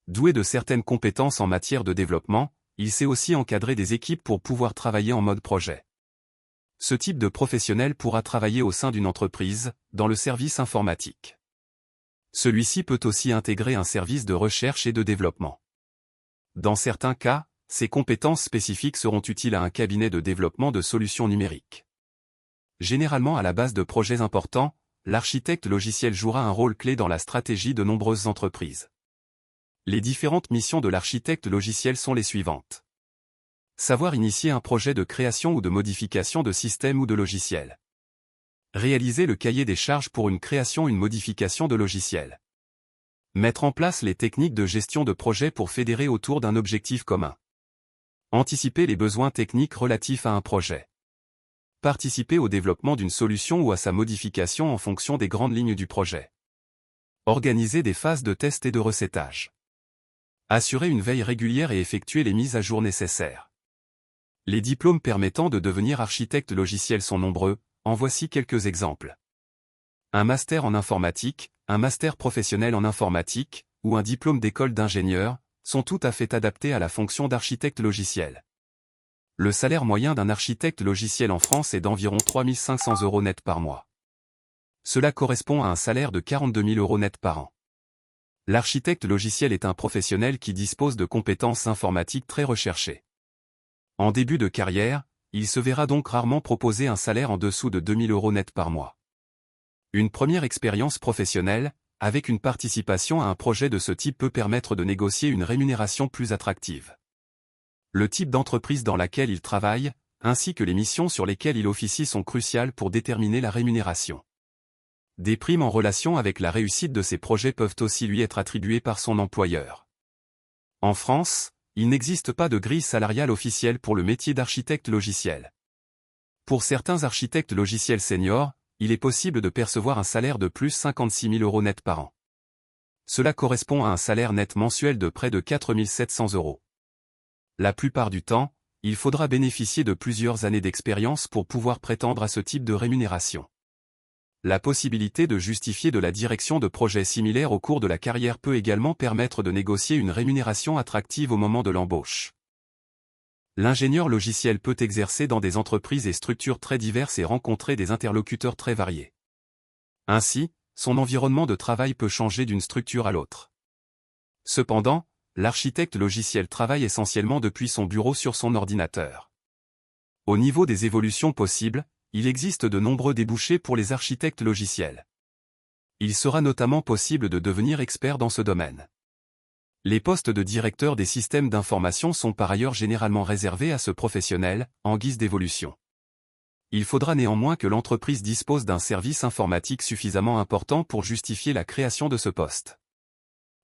Doué de certaines compétences en matière de développement, il sait aussi encadrer des équipes pour pouvoir travailler en mode projet. Ce type de professionnel pourra travailler au sein d'une entreprise, dans le service informatique. Celui-ci peut aussi intégrer un service de recherche et de développement. Dans certains cas, ces compétences spécifiques seront utiles à un cabinet de développement de solutions numériques. Généralement à la base de projets importants, l'architecte logiciel jouera un rôle clé dans la stratégie de nombreuses entreprises. Les différentes missions de l'architecte logiciel sont les suivantes. Savoir initier un projet de création ou de modification de système ou de logiciel. Réaliser le cahier des charges pour une création ou une modification de logiciel. Mettre en place les techniques de gestion de projet pour fédérer autour d'un objectif commun. Anticiper les besoins techniques relatifs à un projet. Participer au développement d'une solution ou à sa modification en fonction des grandes lignes du projet. Organiser des phases de test et de recettage. Assurer une veille régulière et effectuer les mises à jour nécessaires. Les diplômes permettant de devenir architecte logiciel sont nombreux, en voici quelques exemples. Un master en informatique, un master professionnel en informatique, ou un diplôme d'école d'ingénieur, sont tout à fait adaptés à la fonction d'architecte logiciel. Le salaire moyen d'un architecte logiciel en France est d'environ 3 500 € net par mois. Cela correspond à un salaire de 42 000 € net par an. L'architecte logiciel est un professionnel qui dispose de compétences informatiques très recherchées. En début de carrière, il se verra donc rarement proposer un salaire en dessous de 2 000 € net par mois. Une première expérience professionnelle, avec une participation à un projet de ce type peut permettre de négocier une rémunération plus attractive. Le type d'entreprise dans laquelle il travaille, ainsi que les missions sur lesquelles il officie sont cruciales pour déterminer la rémunération. Des primes en relation avec la réussite de ces projets peuvent aussi lui être attribuées par son employeur. En France, il n'existe pas de grille salariale officielle pour le métier d'architecte logiciel. Pour certains architectes logiciels seniors, il est possible de percevoir un salaire de plus 56 000 € net par an. Cela correspond à un salaire net mensuel de près de 4 700 €. La plupart du temps, il faudra bénéficier de plusieurs années d'expérience pour pouvoir prétendre à ce type de rémunération. La possibilité de justifier de la direction de projets similaires au cours de la carrière peut également permettre de négocier une rémunération attractive au moment de l'embauche. L'ingénieur logiciel peut exercer dans des entreprises et structures très diverses et rencontrer des interlocuteurs très variés. Ainsi, son environnement de travail peut changer d'une structure à l'autre. Cependant, l'architecte logiciel travaille essentiellement depuis son bureau sur son ordinateur. Au niveau des évolutions possibles, il existe de nombreux débouchés pour les architectes logiciels. Il sera notamment possible de devenir expert dans ce domaine. Les postes de directeur des systèmes d'information sont par ailleurs généralement réservés à ce professionnel, en guise d'évolution. Il faudra néanmoins que l'entreprise dispose d'un service informatique suffisamment important pour justifier la création de ce poste.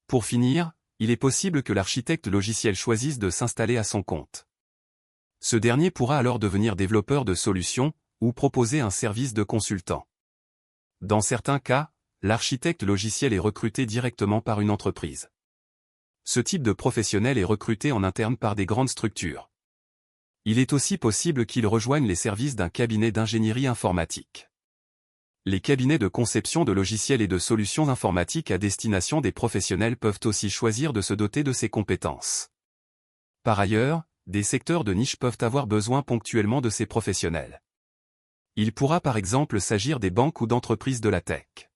Pour finir, il est possible que l'architecte logiciel choisisse de s'installer à son compte. Ce dernier pourra alors devenir développeur de solutions, ou proposer un service de consultant. Dans certains cas, l'architecte logiciel est recruté directement par une entreprise. Ce type de professionnel est recruté en interne par des grandes structures. Il est aussi possible qu'il rejoigne les services d'un cabinet d'ingénierie informatique. Les cabinets de conception de logiciels et de solutions informatiques à destination des professionnels peuvent aussi choisir de se doter de ces compétences. Par ailleurs, des secteurs de niche peuvent avoir besoin ponctuellement de ces professionnels. Il pourra par exemple s'agir des banques ou d'entreprises de la tech.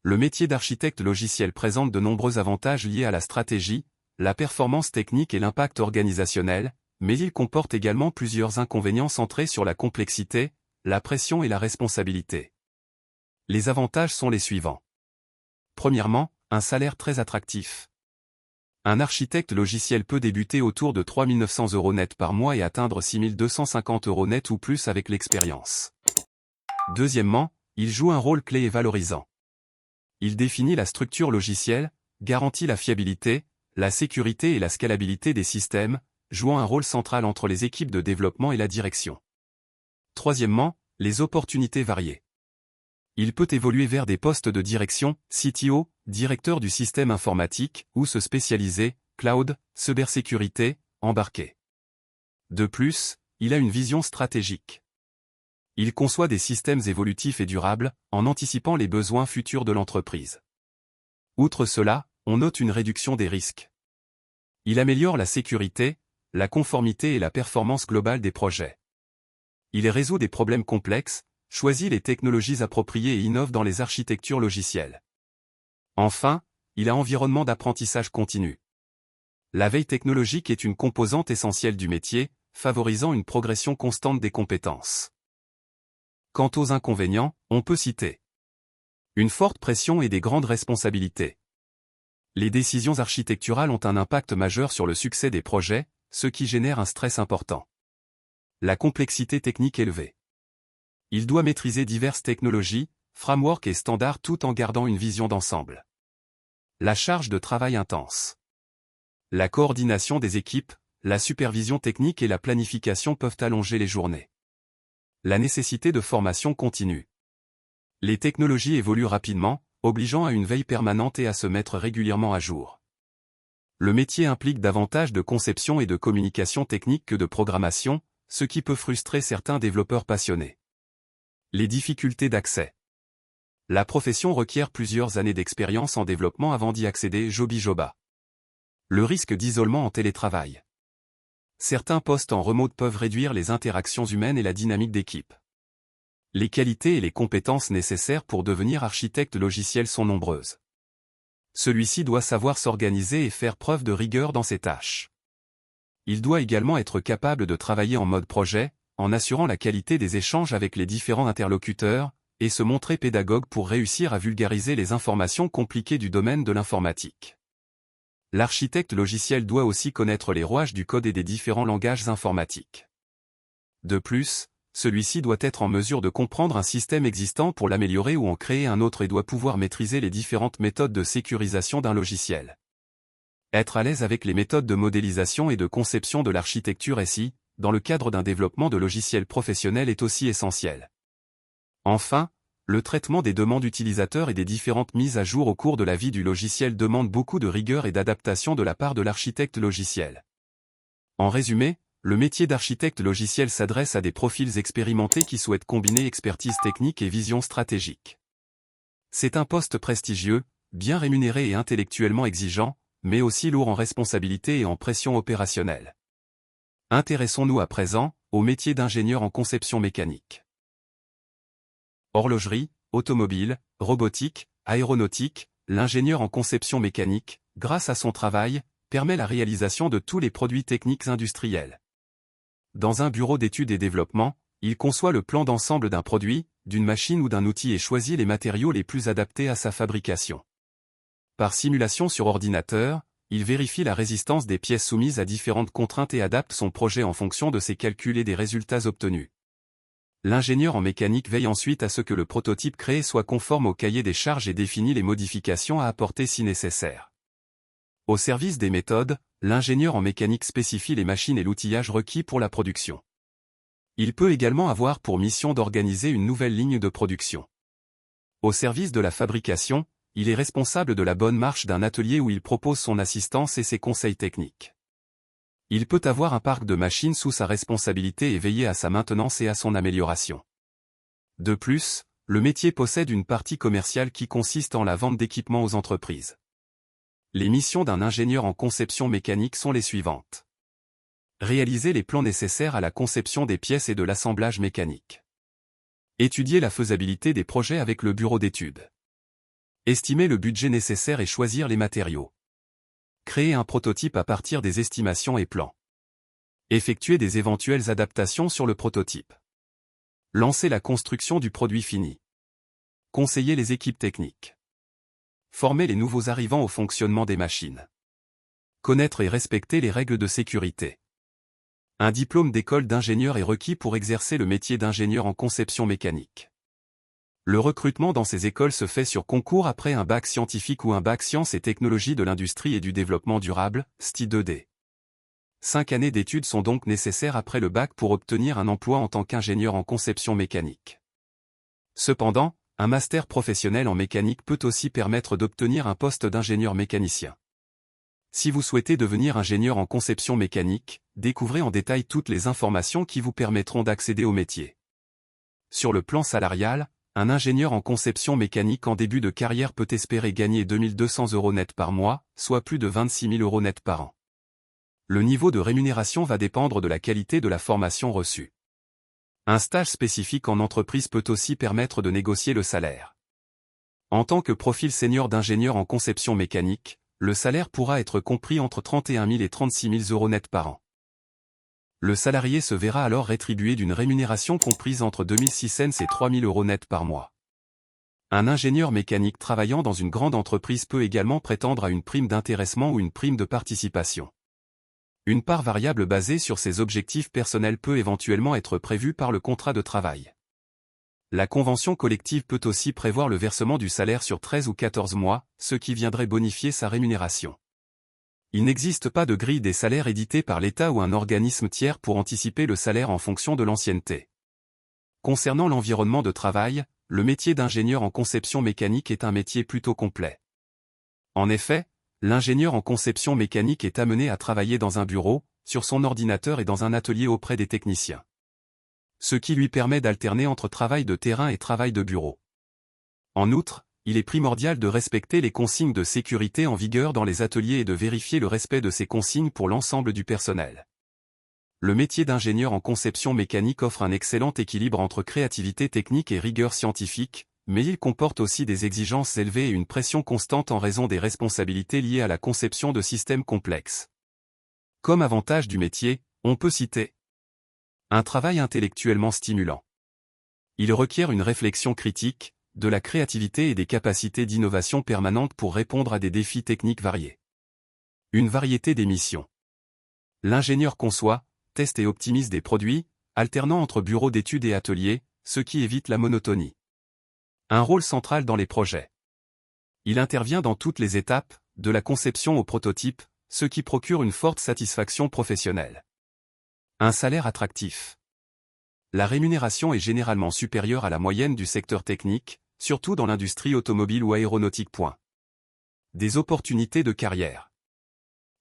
Le métier d'architecte logiciel présente de nombreux avantages liés à la stratégie, la performance technique et l'impact organisationnel, mais il comporte également plusieurs inconvénients centrés sur la complexité, la pression et la responsabilité. Les avantages sont les suivants. Premièrement, un salaire très attractif. Un architecte logiciel peut débuter autour de 3 900 € net par mois et atteindre 6 250 € net ou plus avec l'expérience. Deuxièmement, il joue un rôle clé et valorisant. Il définit la structure logicielle, garantit la fiabilité, la sécurité et la scalabilité des systèmes, jouant un rôle central entre les équipes de développement et la direction. Troisièmement, les opportunités variées. Il peut évoluer vers des postes de direction, CTO, directeur du système informatique, ou se spécialiser, cloud, cybersécurité, embarqué. De plus, il a une vision stratégique. Il conçoit des systèmes évolutifs et durables, en anticipant les besoins futurs de l'entreprise. Outre cela, on note une réduction des risques. Il améliore la sécurité, la conformité et la performance globale des projets. Il résout des problèmes complexes, choisit les technologies appropriées et innove dans les architectures logicielles. Enfin, il a environnement d'apprentissage continu. La veille technologique est une composante essentielle du métier, favorisant une progression constante des compétences. Quant aux inconvénients, on peut citer une forte pression et des grandes responsabilités. Les décisions architecturales ont un impact majeur sur le succès des projets, ce qui génère un stress important. La complexité technique élevée. Il doit maîtriser diverses technologies, frameworks et standards tout en gardant une vision d'ensemble. La charge de travail intense. La coordination des équipes, la supervision technique et la planification peuvent allonger les journées. La nécessité de formation continue. Les technologies évoluent rapidement, obligeant à une veille permanente et à se mettre régulièrement à jour. Le métier implique davantage de conception et de communication technique que de programmation, ce qui peut frustrer certains développeurs passionnés. Les difficultés d'accès. La profession requiert plusieurs années d'expérience en développement avant d'y accéder jobi-joba. Le risque d'isolement en télétravail. Certains postes en remote peuvent réduire les interactions humaines et la dynamique d'équipe. Les qualités et les compétences nécessaires pour devenir architecte logiciel sont nombreuses. Celui-ci doit savoir s'organiser et faire preuve de rigueur dans ses tâches. Il doit également être capable de travailler en mode projet, en assurant la qualité des échanges avec les différents interlocuteurs, et se montrer pédagogue pour réussir à vulgariser les informations compliquées du domaine de l'informatique. L'architecte logiciel doit aussi connaître les rouages du code et des différents langages informatiques. De plus, celui-ci doit être en mesure de comprendre un système existant pour l'améliorer ou en créer un autre et doit pouvoir maîtriser les différentes méthodes de sécurisation d'un logiciel. Être à l'aise avec les méthodes de modélisation et de conception de l'architecture SI, dans le cadre d'un développement de logiciels professionnels est aussi essentiel. Enfin, le traitement des demandes utilisateurs et des différentes mises à jour au cours de la vie du logiciel demande beaucoup de rigueur et d'adaptation de la part de l'architecte logiciel. En résumé, le métier d'architecte logiciel s'adresse à des profils expérimentés qui souhaitent combiner expertise technique et vision stratégique. C'est un poste prestigieux, bien rémunéré et intellectuellement exigeant, mais aussi lourd en responsabilité et en pression opérationnelle. Intéressons-nous à présent au métier d'ingénieur en conception mécanique. Horlogerie, automobile, robotique, aéronautique, l'ingénieur en conception mécanique, grâce à son travail, permet la réalisation de tous les produits techniques industriels. Dans un bureau d'études et développement, il conçoit le plan d'ensemble d'un produit, d'une machine ou d'un outil et choisit les matériaux les plus adaptés à sa fabrication. Par simulation sur ordinateur, il vérifie la résistance des pièces soumises à différentes contraintes et adapte son projet en fonction de ses calculs et des résultats obtenus. L'ingénieur en mécanique veille ensuite à ce que le prototype créé soit conforme au cahier des charges et définit les modifications à apporter si nécessaire. Au service des méthodes, l'ingénieur en mécanique spécifie les machines et l'outillage requis pour la production. Il peut également avoir pour mission d'organiser une nouvelle ligne de production. Au service de la fabrication, il est responsable de la bonne marche d'un atelier où il propose son assistance et ses conseils techniques. Il peut avoir un parc de machines sous sa responsabilité et veiller à sa maintenance et à son amélioration. De plus, le métier possède une partie commerciale qui consiste en la vente d'équipements aux entreprises. Les missions d'un ingénieur en conception mécanique sont les suivantes. Réaliser les plans nécessaires à la conception des pièces et de l'assemblage mécanique. Étudier la faisabilité des projets avec le bureau d'études. Estimer le budget nécessaire et choisir les matériaux. Créer un prototype à partir des estimations et plans. Effectuer des éventuelles adaptations sur le prototype. Lancer la construction du produit fini. Conseiller les équipes techniques. Former les nouveaux arrivants au fonctionnement des machines. Connaître et respecter les règles de sécurité. Un diplôme d'école d'ingénieur est requis pour exercer le métier d'ingénieur en conception mécanique. Le recrutement dans ces écoles se fait sur concours après un bac scientifique ou un bac sciences et technologies de l'industrie et du développement durable, STI 2D. 5 années d'études sont donc nécessaires après le bac pour obtenir un emploi en tant qu'ingénieur en conception mécanique. Cependant, un master professionnel en mécanique peut aussi permettre d'obtenir un poste d'ingénieur mécanicien. Si vous souhaitez devenir ingénieur en conception mécanique, découvrez en détail toutes les informations qui vous permettront d'accéder au métier. Sur le plan salarial, un ingénieur en conception mécanique en début de carrière peut espérer gagner 2200 € net par mois, soit plus de 26 000 € net par an. Le niveau de rémunération va dépendre de la qualité de la formation reçue. Un stage spécifique en entreprise peut aussi permettre de négocier le salaire. En tant que profil senior d'ingénieur en conception mécanique, le salaire pourra être compris entre 31 000 et 36 000 € net par an. Le salarié se verra alors rétribué d'une rémunération comprise entre 2600 et 3000 € net par mois. Un ingénieur mécanique travaillant dans une grande entreprise peut également prétendre à une prime d'intéressement ou une prime de participation. Une part variable basée sur ses objectifs personnels peut éventuellement être prévue par le contrat de travail. La convention collective peut aussi prévoir le versement du salaire sur 13 ou 14 mois, ce qui viendrait bonifier sa rémunération. Il n'existe pas de grille des salaires éditée par l'État ou un organisme tiers pour anticiper le salaire en fonction de l'ancienneté. Concernant l'environnement de travail, le métier d'ingénieur en conception mécanique est un métier plutôt complet. En effet, l'ingénieur en conception mécanique est amené à travailler dans un bureau, sur son ordinateur et dans un atelier auprès des techniciens. Ce qui lui permet d'alterner entre travail de terrain et travail de bureau. En outre, il est primordial de respecter les consignes de sécurité en vigueur dans les ateliers et de vérifier le respect de ces consignes pour l'ensemble du personnel. Le métier d'ingénieur en conception mécanique offre un excellent équilibre entre créativité technique et rigueur scientifique, mais il comporte aussi des exigences élevées et une pression constante en raison des responsabilités liées à la conception de systèmes complexes. Comme avantage du métier, on peut citer un travail intellectuellement stimulant. Il requiert une réflexion critique, de la créativité et des capacités d'innovation permanentes pour répondre à des défis techniques variés. Une variété des missions. L'ingénieur conçoit, teste et optimise des produits, alternant entre bureaux d'études et ateliers, ce qui évite la monotonie. Un rôle central dans les projets. Il intervient dans toutes les étapes, de la conception au prototype, ce qui procure une forte satisfaction professionnelle. Un salaire attractif. La rémunération est généralement supérieure à la moyenne du secteur technique, surtout dans l'industrie automobile ou aéronautique. Des opportunités de carrière.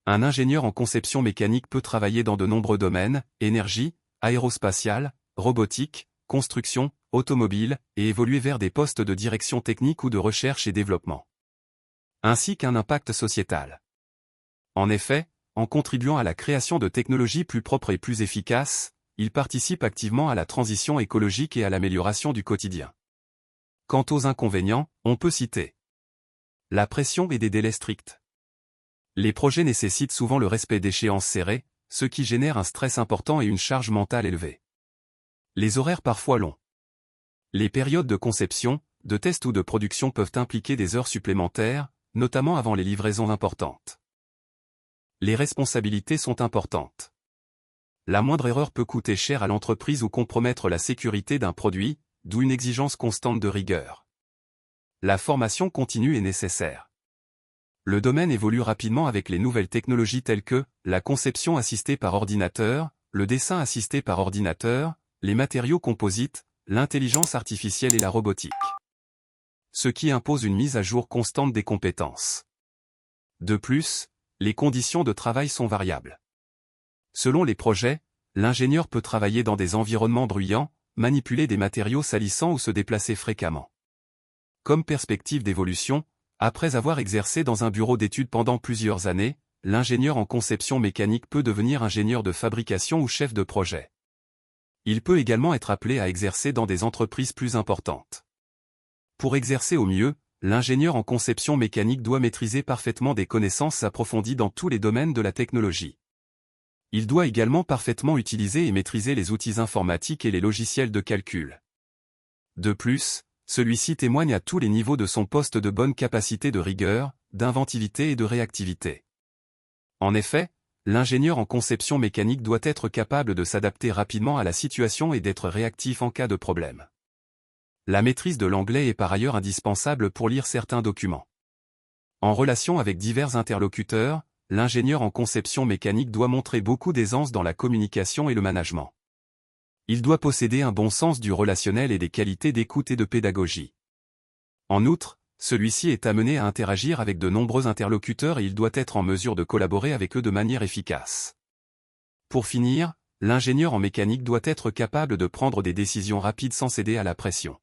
Un ingénieur en conception mécanique peut travailler dans de nombreux domaines, énergie, aérospatiale, robotique, construction, automobile, et évoluer vers des postes de direction technique ou de recherche et développement. Ainsi qu'un impact sociétal. En effet, en contribuant à la création de technologies plus propres et plus efficaces, il participe activement à la transition écologique et à l'amélioration du quotidien. Quant aux inconvénients, on peut citer la pression et des délais stricts. Les projets nécessitent souvent le respect d'échéances serrées, ce qui génère un stress important et une charge mentale élevée. Les horaires parfois longs. Les périodes de conception, de test ou de production peuvent impliquer des heures supplémentaires, notamment avant les livraisons importantes. Les responsabilités sont importantes. La moindre erreur peut coûter cher à l'entreprise ou compromettre la sécurité d'un produit, d'où une exigence constante de rigueur. La formation continue est nécessaire. Le domaine évolue rapidement avec les nouvelles technologies telles que la conception assistée par ordinateur, le dessin assisté par ordinateur, les matériaux composites, l'intelligence artificielle et la robotique. Ce qui impose une mise à jour constante des compétences. De plus, les conditions de travail sont variables. Selon les projets, l'ingénieur peut travailler dans des environnements bruyants, manipuler des matériaux salissants ou se déplacer fréquemment. Comme perspective d'évolution, après avoir exercé dans un bureau d'études pendant plusieurs années, l'ingénieur en conception mécanique peut devenir ingénieur de fabrication ou chef de projet. Il peut également être appelé à exercer dans des entreprises plus importantes. Pour exercer au mieux, l'ingénieur en conception mécanique doit maîtriser parfaitement des connaissances approfondies dans tous les domaines de la technologie. Il doit également parfaitement utiliser et maîtriser les outils informatiques et les logiciels de calcul. De plus, celui-ci témoigne à tous les niveaux de son poste de bonne capacité de rigueur, d'inventivité et de réactivité. En effet, l'ingénieur en conception mécanique doit être capable de s'adapter rapidement à la situation et d'être réactif en cas de problème. La maîtrise de l'anglais est par ailleurs indispensable pour lire certains documents. En relation avec divers interlocuteurs, l'ingénieur en conception mécanique doit montrer beaucoup d'aisance dans la communication et le management. Il doit posséder un bon sens du relationnel et des qualités d'écoute et de pédagogie. En outre, celui-ci est amené à interagir avec de nombreux interlocuteurs et il doit être en mesure de collaborer avec eux de manière efficace. Pour finir, l'ingénieur en mécanique doit être capable de prendre des décisions rapides sans céder à la pression.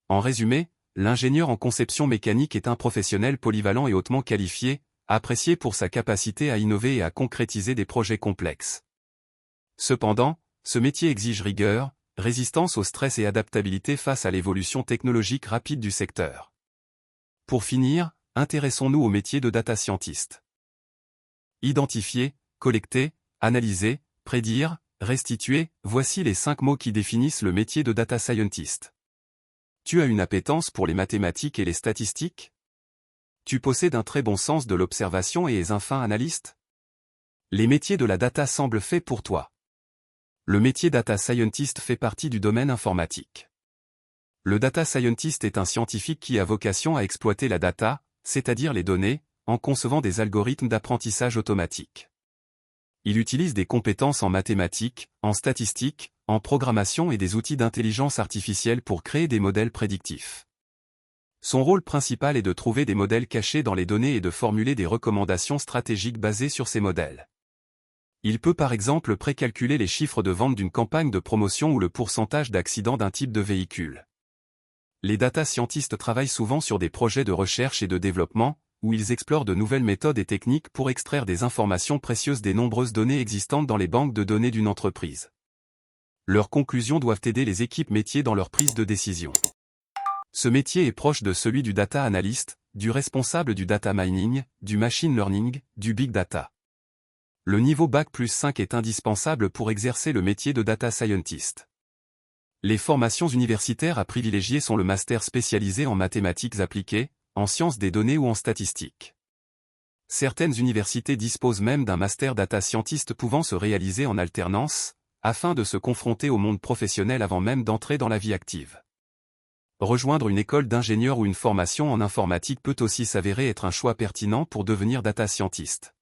En résumé, l'ingénieur en conception mécanique est un professionnel polyvalent et hautement qualifié, apprécié pour sa capacité à innover et à concrétiser des projets complexes. Cependant, ce métier exige rigueur, résistance au stress et adaptabilité face à l'évolution technologique rapide du secteur. Pour finir, intéressons-nous au métier de data scientist. Identifier, collecter, analyser, prédire, restituer, voici les 5 mots qui définissent le métier de data scientist. Tu as une appétence pour les mathématiques et les statistiques? Tu possèdes un très bon sens de l'observation et es un fin analyste? Les métiers de la data semblent faits pour toi. Le métier data scientist fait partie du domaine informatique. Le data scientist est un scientifique qui a vocation à exploiter la data, c'est-à-dire les données, en concevant des algorithmes d'apprentissage automatique. Il utilise des compétences en mathématiques, en statistiques, en programmation et des outils d'intelligence artificielle pour créer des modèles prédictifs. Son rôle principal est de trouver des modèles cachés dans les données et de formuler des recommandations stratégiques basées sur ces modèles. Il peut par exemple précalculer les chiffres de vente d'une campagne de promotion ou le pourcentage d'accidents d'un type de véhicule. Les data scientists travaillent souvent sur des projets de recherche et de développement, où ils explorent de nouvelles méthodes et techniques pour extraire des informations précieuses des nombreuses données existantes dans les banques de données d'une entreprise. Leurs conclusions doivent aider les équipes métiers dans leur prise de décision. Ce métier est proche de celui du data analyst, du responsable du data mining, du machine learning, du big data. Le niveau Bac+5 est indispensable pour exercer le métier de data scientist. Les formations universitaires à privilégier sont le master spécialisé en mathématiques appliquées, en sciences des données ou en statistiques. Certaines universités disposent même d'un master data scientist pouvant se réaliser en alternance, afin de se confronter au monde professionnel avant même d'entrer dans la vie active. Rejoindre une école d'ingénieur ou une formation en informatique peut aussi s'avérer être un choix pertinent pour devenir data scientist.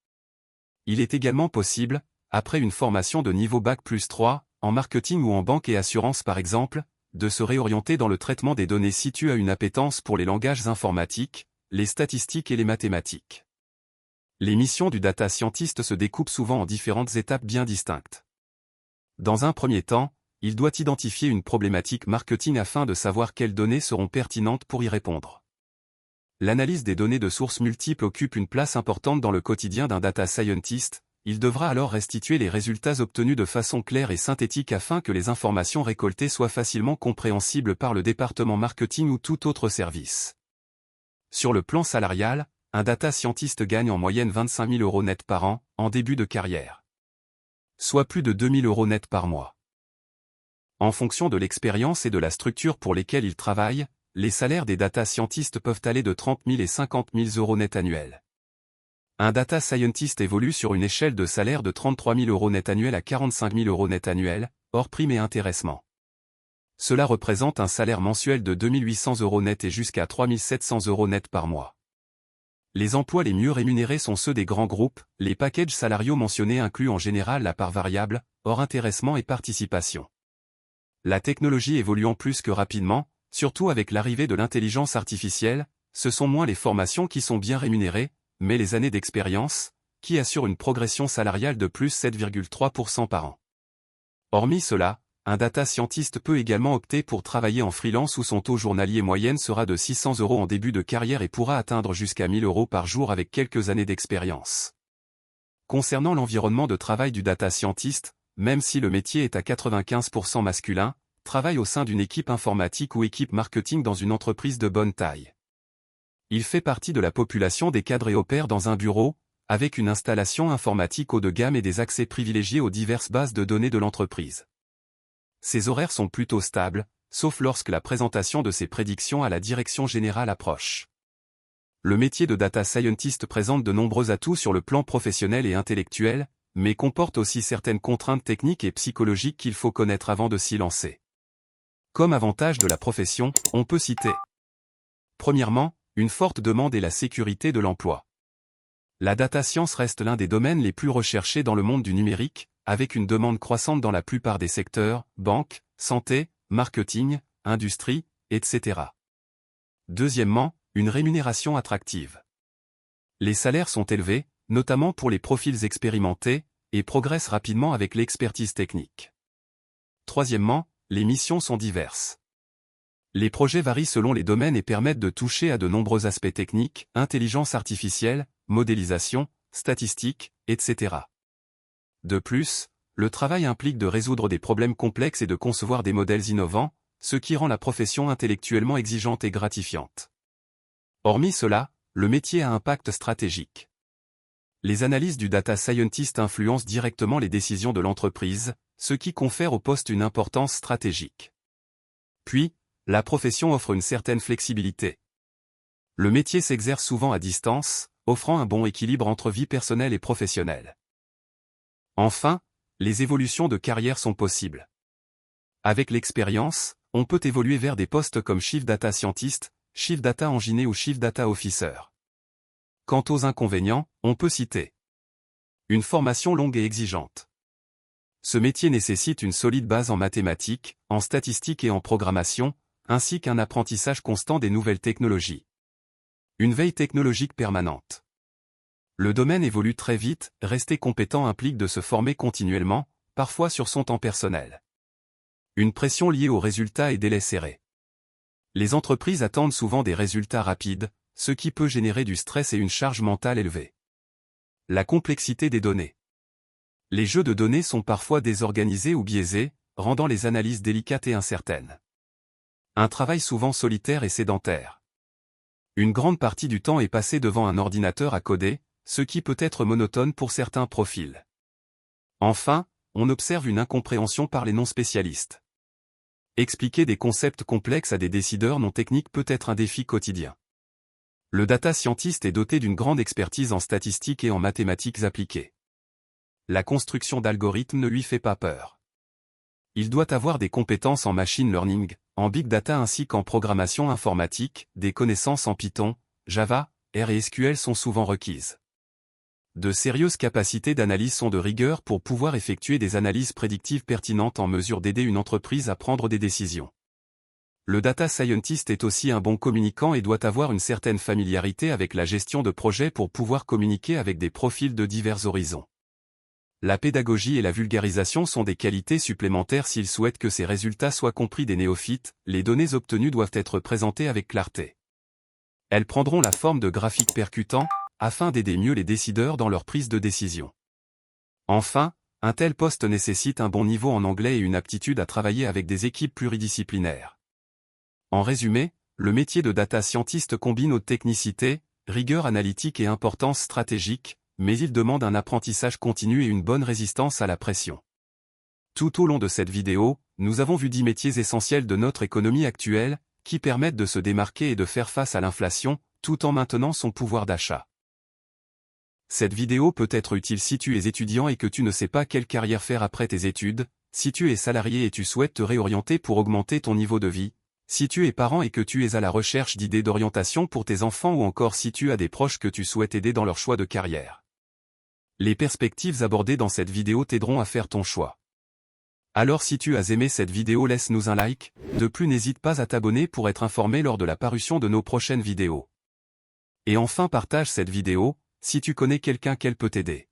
Il est également possible, après une formation de niveau Bac+3, en marketing ou en banque et assurance par exemple, de se réorienter dans le traitement des données si tu as une appétence pour les langages informatiques, les statistiques et les mathématiques. Les missions du data scientist se découpent souvent en différentes étapes bien distinctes. Dans un premier temps, il doit identifier une problématique marketing afin de savoir quelles données seront pertinentes pour y répondre. L'analyse des données de sources multiples occupe une place importante dans le quotidien d'un data scientist. Il devra alors restituer les résultats obtenus de façon claire et synthétique afin que les informations récoltées soient facilement compréhensibles par le département marketing ou tout autre service. Sur le plan salarial, un data scientist gagne en moyenne 25 000 € net par an, en début de carrière. Soit plus de 2 000 € net par mois. En fonction de l'expérience et de la structure pour lesquelles il travaille, les salaires des data scientists peuvent aller de 30 000 et 50 000 € net annuels. Un data scientist évolue sur une échelle de salaire de 33 000 € net annuel à 45 000 € net annuel, hors prime et intéressement. Cela représente un salaire mensuel de 2 800 € net et jusqu'à 3 700 € net par mois. Les emplois les mieux rémunérés sont ceux des grands groupes, les packages salariaux mentionnés incluent en général la part variable, hors intéressement et participation. La technologie évoluant plus que rapidement, surtout avec l'arrivée de l'intelligence artificielle, ce sont moins les formations qui sont bien rémunérées, mais les années d'expérience, qui assurent une progression salariale de plus 7,3% par an. Hormis cela, un data scientist peut également opter pour travailler en freelance où son taux journalier moyenne sera de 600 € en début de carrière et pourra atteindre jusqu'à 1 000 € par jour avec quelques années d'expérience. Concernant l'environnement de travail du data scientist, même si le métier est à 95% masculin, travaille au sein d'une équipe informatique ou équipe marketing dans une entreprise de bonne taille. Il fait partie de la population des cadres et opère dans un bureau, avec une installation informatique haut de gamme et des accès privilégiés aux diverses bases de données de l'entreprise. Ses horaires sont plutôt stables, sauf lorsque la présentation de ses prédictions à la direction générale approche. Le métier de data scientist présente de nombreux atouts sur le plan professionnel et intellectuel, mais comporte aussi certaines contraintes techniques et psychologiques qu'il faut connaître avant de s'y lancer. Comme avantage de la profession, on peut citer premièrement, une forte demande et la sécurité de l'emploi. La data science reste l'un des domaines les plus recherchés dans le monde du numérique, avec une demande croissante dans la plupart des secteurs, banque, santé, marketing, industrie, etc. Deuxièmement, une rémunération attractive. Les salaires sont élevés, notamment pour les profils expérimentés, et progresse rapidement avec l'expertise technique. Troisièmement, les missions sont diverses. Les projets varient selon les domaines et permettent de toucher à de nombreux aspects techniques, intelligence artificielle, modélisation, statistiques, etc. De plus, le travail implique de résoudre des problèmes complexes et de concevoir des modèles innovants, ce qui rend la profession intellectuellement exigeante et gratifiante. Hormis cela, le métier a un impact stratégique. Les analyses du data scientist influencent directement les décisions de l'entreprise, ce qui confère au poste une importance stratégique. Puis, la profession offre une certaine flexibilité. Le métier s'exerce souvent à distance, offrant un bon équilibre entre vie personnelle et professionnelle. Enfin, les évolutions de carrière sont possibles. Avec l'expérience, on peut évoluer vers des postes comme Chief Data Scientist, Chief Data Engineer ou Chief Data Officer. Quant aux inconvénients, on peut citer une formation longue et exigeante. Ce métier nécessite une solide base en mathématiques, en statistiques et en programmation, ainsi qu'un apprentissage constant des nouvelles technologies. Une veille technologique permanente. Le domaine évolue très vite, rester compétent implique de se former continuellement, parfois sur son temps personnel. Une pression liée aux résultats et délais serrés. Les entreprises attendent souvent des résultats rapides, ce qui peut générer du stress et une charge mentale élevée. La complexité des données. Les jeux de données sont parfois désorganisés ou biaisés, rendant les analyses délicates et incertaines. Un travail souvent solitaire et sédentaire. Une grande partie du temps est passé devant un ordinateur à coder, ce qui peut être monotone pour certains profils. Enfin, on observe une incompréhension par les non-spécialistes. Expliquer des concepts complexes à des décideurs non techniques peut être un défi quotidien. Le data scientist est doté d'une grande expertise en statistiques et en mathématiques appliquées. La construction d'algorithmes ne lui fait pas peur. Il doit avoir des compétences en machine learning, en big data ainsi qu'en programmation informatique, des connaissances en Python, Java, R et SQL sont souvent requises. De sérieuses capacités d'analyse sont de rigueur pour pouvoir effectuer des analyses prédictives pertinentes en mesure d'aider une entreprise à prendre des décisions. Le data scientist est aussi un bon communicant et doit avoir une certaine familiarité avec la gestion de projets pour pouvoir communiquer avec des profils de divers horizons. La pédagogie et la vulgarisation sont des qualités supplémentaires s'il souhaite que ces résultats soient compris des néophytes, les données obtenues doivent être présentées avec clarté. Elles prendront la forme de graphiques percutants, afin d'aider mieux les décideurs dans leur prise de décision. Enfin, un tel poste nécessite un bon niveau en anglais et une aptitude à travailler avec des équipes pluridisciplinaires. En résumé, le métier de data scientist combine haute technicité, rigueur analytique et importance stratégique, mais il demande un apprentissage continu et une bonne résistance à la pression. Tout au long de cette vidéo, nous avons vu 10 métiers essentiels de notre économie actuelle, qui permettent de se démarquer et de faire face à l'inflation, tout en maintenant son pouvoir d'achat. Cette vidéo peut être utile si tu es étudiant et que tu ne sais pas quelle carrière faire après tes études, si tu es salarié et tu souhaites te réorienter pour augmenter ton niveau de vie, si tu es parent et que tu es à la recherche d'idées d'orientation pour tes enfants ou encore si tu as des proches que tu souhaites aider dans leur choix de carrière. Les perspectives abordées dans cette vidéo t'aideront à faire ton choix. Alors si tu as aimé cette vidéo, laisse-nous un like, de plus n'hésite pas à t'abonner pour être informé lors de la parution de nos prochaines vidéos. Et enfin partage cette vidéo, si tu connais quelqu'un qu'elle peut t'aider.